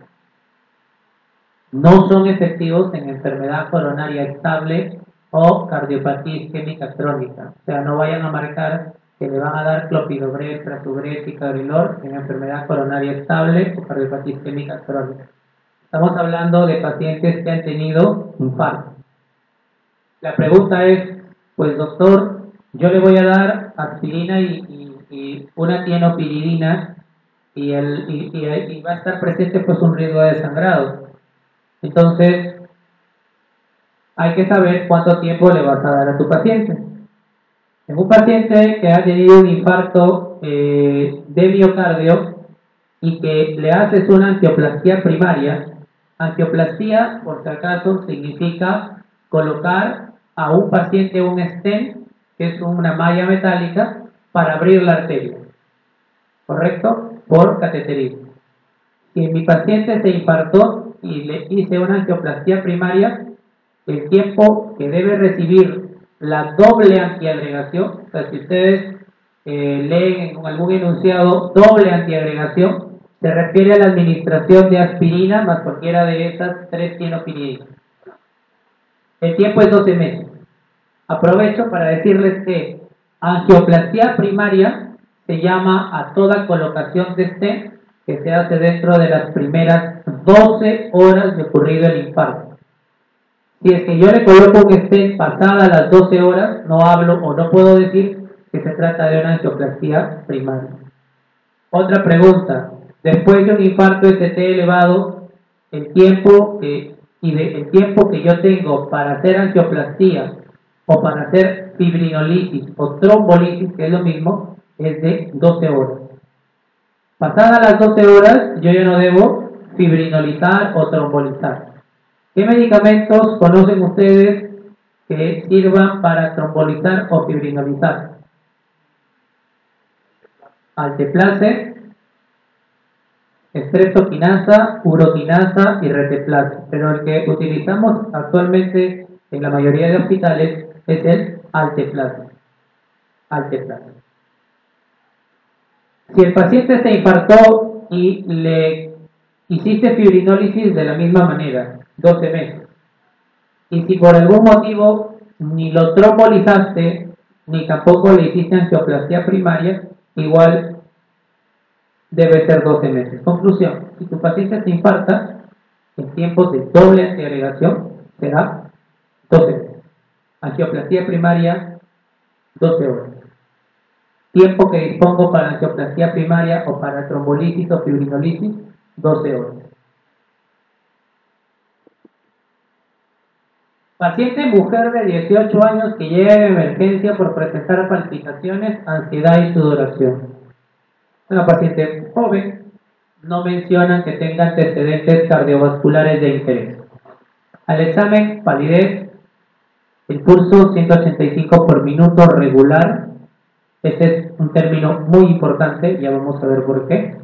No son efectivos en enfermedad coronaria estable o cardiopatía isquémica crónica. O sea, no vayan a marcar que le van a dar clopidogrel, prasugrel, ticagrelor en enfermedad coronaria estable o cardiopatía isquémica crónica. Estamos hablando de pacientes que han tenido infarto. La pregunta es, pues doctor, yo le voy a dar aspirina y una tienopiridina y va a estar presente pues un riesgo de sangrado. Entonces, hay que saber cuánto tiempo le vas a dar a tu paciente. En un paciente que ha tenido un infarto de miocardio y que le haces una angioplastía primaria, angioplastía, por si acaso, significa colocar a un paciente un stent, que es una malla metálica, para abrir la arteria, ¿correcto? Por cateterismo. Si mi paciente se infartó y le hice una angioplastía primaria, el tiempo que debe recibir la doble antiagregación, o sea, si ustedes leen en algún enunciado doble antiagregación, se refiere a la administración de aspirina más cualquiera de esas tres tienopiridinas. El tiempo es 12 meses. Aprovecho para decirles que angioplastía primaria se llama a toda colocación de stent que se hace dentro de las primeras 12 horas de ocurrido el infarto. Si es que yo le coloco un stent pasada las 12 horas, no hablo o no puedo decir que se trata de una angioplastía primaria. Otra pregunta. Después de un infarto ST elevado, el tiempo que yo tengo para hacer angioplastía o para hacer fibrinolisis o trombolisis, que es lo mismo, es de 12 horas. Pasadas las 12 horas, yo ya no debo fibrinolizar o trombolizar. ¿Qué medicamentos conocen ustedes que sirvan para trombolizar o fibrinolizar? Alteplase, streptokinasa, urokinasa y reteplase. Pero el que utilizamos actualmente en la mayoría de hospitales es el alteplase. Alteplase. Si el paciente se infartó y le hiciste fibrinólisis de la misma manera, 12 meses, y si por algún motivo ni lo trombolizaste, ni tampoco le hiciste angioplastía primaria, igual debe ser 12 meses. Conclusión, si tu paciente se infarta, en tiempos de doble antiagregación será 12 meses. Angioplastía primaria, 12 horas. Tiempo que dispongo para angioplastía primaria o para trombolisis o fibrinolisis, 12 horas. Paciente mujer de 18 años que llega en emergencia por presentar palpitaciones, ansiedad y sudoración. Una paciente joven, no mencionan que tenga antecedentes cardiovasculares de interés. Al examen, palidez, el pulso 185 por minuto regular. Ese es un término muy importante, ya vamos a ver por qué.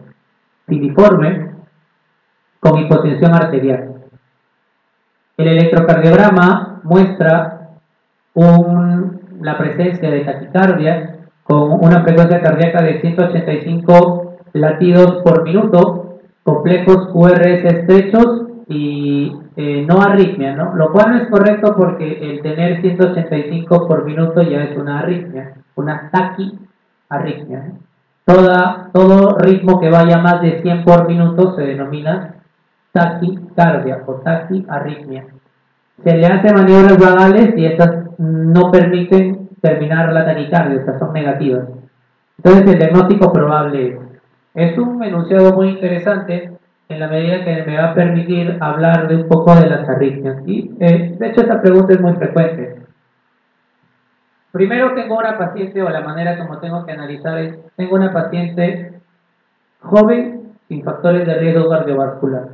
Filiforme, con hipotensión arterial. El electrocardiograma muestra la presencia de taquicardia con una frecuencia cardíaca de 185 latidos por minuto, complejos QRS estrechos y no arritmia, ¿no? Lo cual no es correcto porque el tener 185 por minuto ya es una arritmia, una taquiarritmia, ¿no? Todo ritmo que vaya más de 100 por minuto se denomina taquicardia o taquiarritmia. Se le hace maniobras vagali y estas no permiten terminar la taquicardia, estas son negativas. Entonces el diagnóstico probable es un enunciado muy interesante en la medida que me va a permitir hablar de un poco de las arritmias. Y de hecho esta pregunta es muy frecuente. Primero tengo una paciente, o la manera como tengo que analizar es, tengo una paciente joven sin factores de riesgo cardiovascular.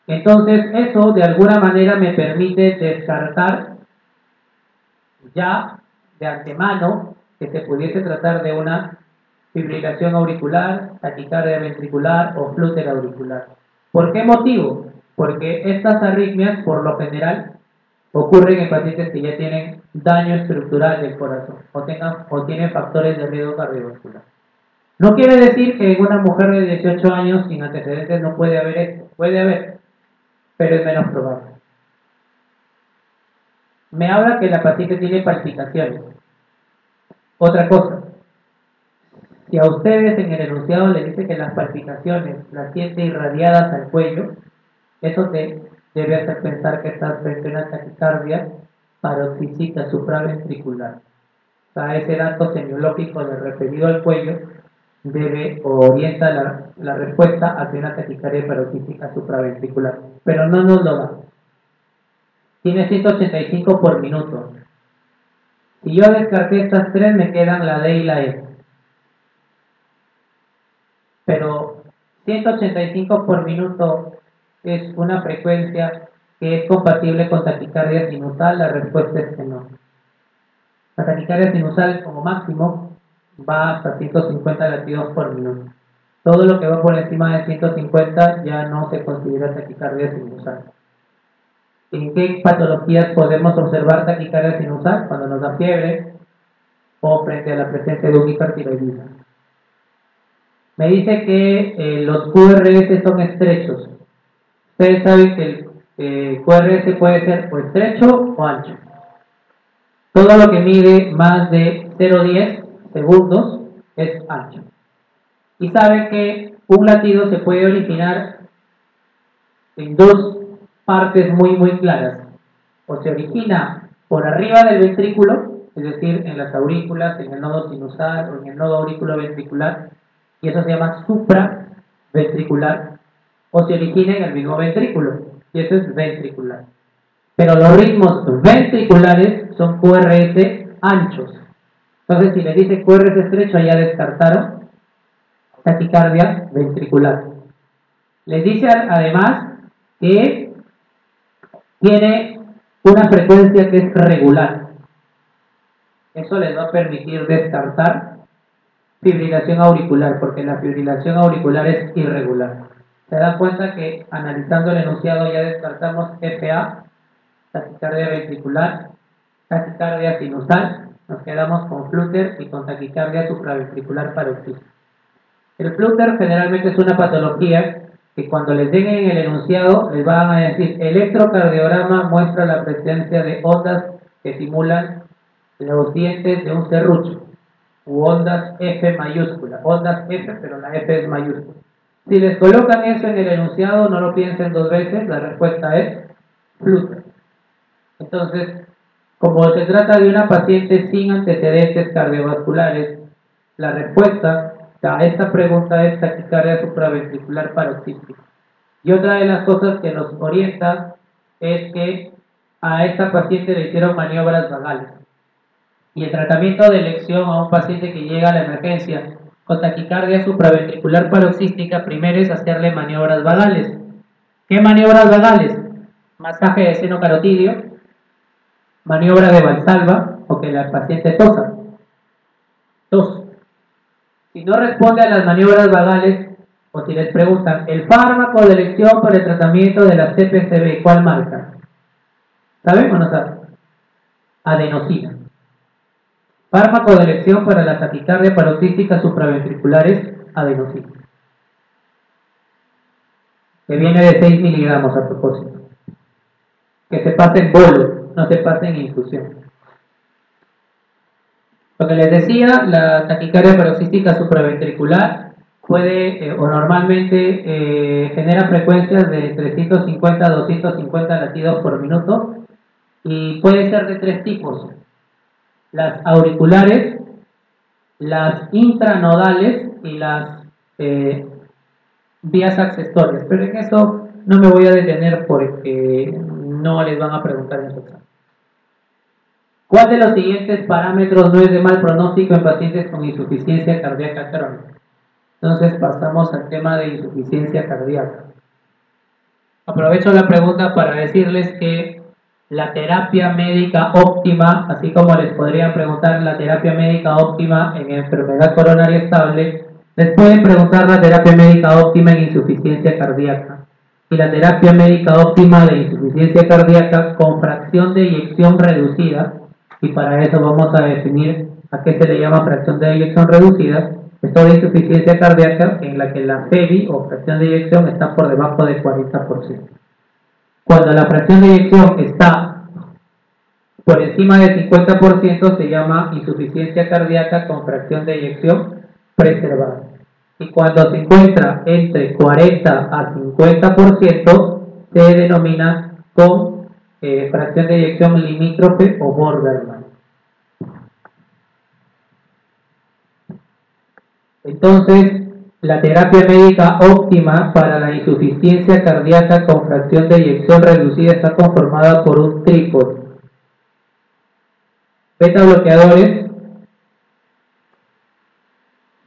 Entonces, eso de alguna manera me permite descartar ya de antemano que se pudiese tratar de una fibrilación auricular, taquicardia ventricular o flúter auricular. ¿Por qué motivo? Porque estas arritmias, por lo general, ocurren en pacientes que ya tienen daño estructural del corazón o tienen factores de riesgo cardiovascular. No quiere decir que en una mujer de 18 años sin antecedentes no puede haber esto. Puede haber, pero es menos probable. Me habla que la paciente tiene palpitaciones. Otra cosa, si a ustedes en el enunciado les dice que las palpitaciones las siente irradiadas al cuello, eso te debe hacer pensar que estás frente a una taquicardia paroxística supraventricular. O sea, ese dato semiológico de referido al cuello debe o orienta la respuesta hacia una taquicardia paroxística supraventricular, pero no nos lo da. Tiene 185 por minuto. Si yo descarté estas tres, me quedan la D y la E. Pero 185 por minuto es una frecuencia que es compatible con taquicardia sinusal. La respuesta es que no. La taquicardia sinusal como máximo va hasta 150 latidos por minuto. Todo lo que va por encima de 150 ya no se considera taquicardia sinusal. ¿En qué patologías podemos observar taquicardia sinusal? Cuando nos da fiebre o frente a la presencia de un hipertiroidismo. Me dice que los QRS son estrechos. Ustedes saben que el QRS puede ser o estrecho o ancho. Todo lo que mide más de 0,10 segundos es ancho. Y saben que un latido se puede originar en dos partes muy claras. O se origina por arriba del ventrículo, es decir, en las aurículas, en el nodo sinusal o en el nodo auriculoventricular, y eso se llama supraventricular, o se origina en el mismo ventrículo, y eso es ventricular. Pero los ritmos ventriculares son QRS anchos. Entonces, si le dice QRS estrecho, ya descartaron taquicardia ventricular. Les dice además que tiene una frecuencia que es regular. Eso les va a permitir descartar fibrilación auricular, porque la fibrilación auricular es irregular. Se da cuenta que analizando el enunciado ya descartamos FA, taquicardia ventricular, taquicardia sinusal, nos quedamos con flúter y con taquicardia supraventricular paroxística. El flúter generalmente es una patología que cuando les den en el enunciado les van a decir electrocardiograma muestra la presencia de ondas que simulan los dientes de un serrucho, u ondas F mayúscula, ondas F, pero la F es mayúscula. Si les colocan eso en el enunciado, no lo piensen dos veces, la respuesta es flúter. Entonces, como se trata de una paciente sin antecedentes cardiovasculares, la respuesta a esta pregunta es taquicardia supraventricular paroxística. Y otra de las cosas que nos orienta es que a esta paciente le hicieron maniobras vagales. Y el tratamiento de elección a un paciente que llega a la emergencia con taquicardia supraventricular paroxística, primero es hacerle maniobras vagales. ¿Qué maniobras vagales? Masaje de seno carotidio, maniobra de Valsalva o que la paciente tosa. Tos. Si no responde a las maniobras vagales, o si les preguntan, el fármaco de elección para el tratamiento de la CPCB, ¿cuál marca? ¿Saben o no saben? Adenosina. Fármaco de elección para la taquicardia paroxística supraventricular es adenosina, que viene de 6 miligramos a propósito. Que se pase en bolo, no se pase en infusión. Lo que les decía, la taquicardia paroxística supraventricular puede o normalmente genera frecuencias de 350 a 250 latidos por minuto y puede ser de tres tipos: las auriculares, las intranodales y las vías accesorias. Pero en eso no me voy a detener porque no les van a preguntar en su examen. ¿Cuál de los siguientes parámetros no es de mal pronóstico en pacientes con insuficiencia cardíaca crónica? Entonces pasamos al tema de insuficiencia cardíaca. Aprovecho la pregunta para decirles que la terapia médica óptima, así como les podrían preguntar la terapia médica óptima en enfermedad coronaria estable, les pueden preguntar la terapia médica óptima en insuficiencia cardíaca. Y la terapia médica óptima de insuficiencia cardíaca con fracción de eyección reducida, y para eso vamos a definir a qué se le llama fracción de eyección reducida. Esto de insuficiencia cardíaca en la que la FEBI o fracción de eyección está por debajo del 40%. Cuando la fracción de eyección está por encima del 50% se llama insuficiencia cardíaca con fracción de eyección preservada. Y cuando se encuentra entre 40 a 50% se denomina con fracción de eyección limítrofe o borderline. Entonces, la terapia médica óptima para la insuficiencia cardíaca con fracción de eyección reducida está conformada por un trípode: beta bloqueadores,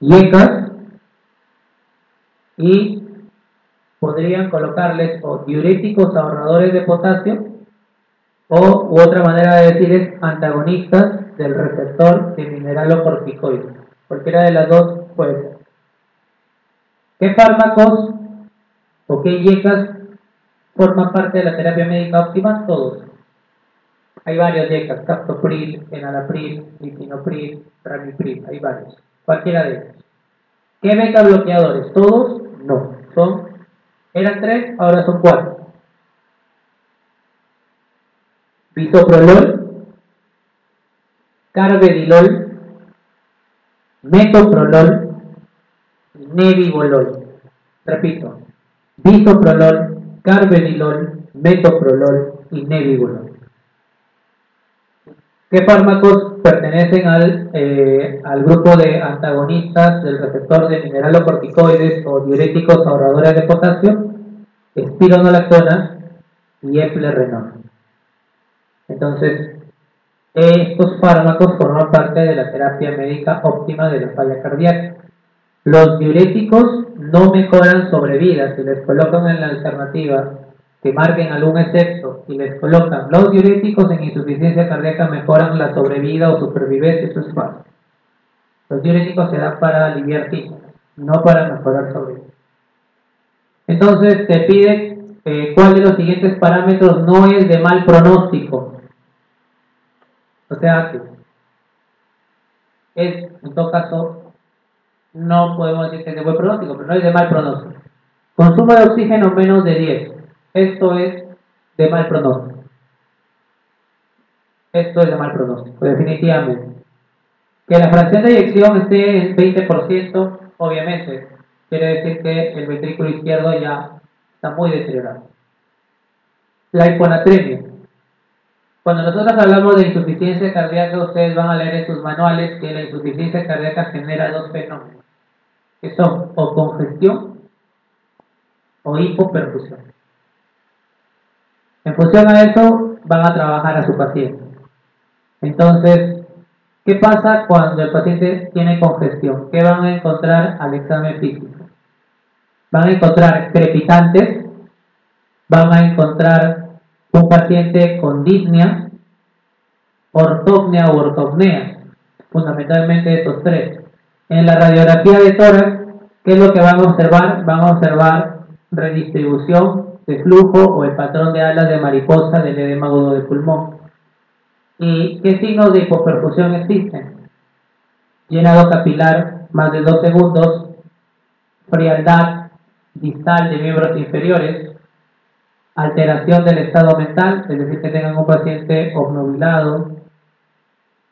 IECAS, y podrían colocarles o diuréticos ahorradores de potasio, u otra manera de decir es antagonistas del receptor de mineralocorticoides. Cualquiera de las dos puede ser. ¿Qué fármacos o qué IECAS forman parte de la terapia médica óptima? Todos. Hay varios IECAS: captopril, enalapril, lisinopril, ramipril. Hay varios. Cualquiera de ellos. ¿Qué beta bloqueadores? ¿Todos? No. Eran 3, ahora son 4. Bisoprolol, carvedilol, metoprolol y nebivolol. Repito: bisoprolol, carvedilol, metoprolol y nebivolol. ¿Qué fármacos pertenecen al grupo de antagonistas del receptor de mineralocorticoides o diuréticos ahorradores de potasio? Espironolactona y eplerenona. Entonces, estos fármacos forman parte de la terapia médica óptima de la falla cardíaca. Los diuréticos no mejoran sobrevida. Si les colocan en la alternativa que marquen algún excepto y les colocan los diuréticos en insuficiencia cardíaca, mejoran la sobrevida o supervivencia, eso es falso. Los diuréticos se dan para aliviar síntomas, no para mejorar sobrevida. Entonces te pide cuál de los siguientes parámetros no es de mal pronóstico. O sea que es, en todo caso, no podemos decir que es de buen pronóstico, pero no es de mal pronóstico. Consumo de oxígeno menos de 10. Esto es de mal pronóstico. Esto es de mal pronóstico, definitivamente. Que la fracción de eyección esté en 20%, obviamente, quiere decir que el ventrículo izquierdo ya está muy deteriorado. La hiponatremia. Cuando nosotros hablamos de insuficiencia cardíaca, ustedes van a leer en sus manuales que la insuficiencia cardíaca genera dos fenómenos, que son o congestión o hipoperfusión. En función a eso, van a trabajar a su paciente. Entonces, ¿qué pasa cuando el paciente tiene congestión? ¿Qué van a encontrar al examen físico? Van a encontrar crepitantes, van a encontrar un paciente con disnea, ortopnea o ortopnea, fundamentalmente estos tres. En la radiografía de tórax, ¿qué es lo que van a observar? Van a observar redistribución de flujo o el patrón de alas de mariposa del edema agudo de pulmón. ¿Y qué signos de hipoperfusión existen? Llenado capilar más de 2 segundos, frialdad distal de miembros inferiores, alteración del estado mental, es decir, que tengan un paciente obnubilado,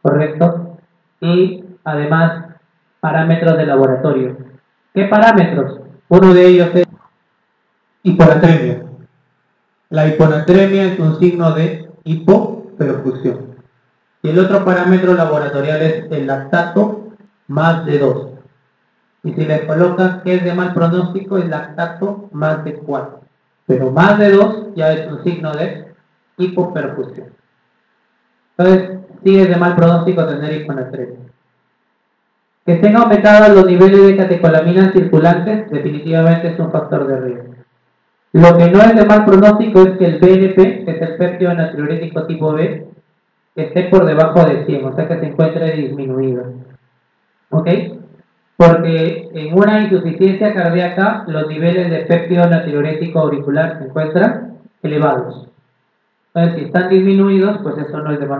¿correcto? Y además parámetros de laboratorio. ¿Qué parámetros? Uno de ellos es hiponatremia. La hiponatremia es un signo de hipoperfusión. Y el otro parámetro laboratorial es el lactato más de 2. Y si les colocan que es de mal pronóstico, es lactato más de 4. Pero más de 2 ya es un signo de hipoperfusión. Entonces, sí es de mal pronóstico tener hiponatremia. Que estén aumentados los niveles de catecolaminas circulantes, definitivamente es un factor de riesgo. Lo que no es de mal pronóstico es que el BNP, que es el péptido natriurético tipo B, esté por debajo de 100, o sea que se encuentre disminuido. ¿Ok? Porque en una insuficiencia cardíaca los niveles de péptido natriurético auricular se encuentran elevados. Entonces, si están disminuidos, pues eso no es de mal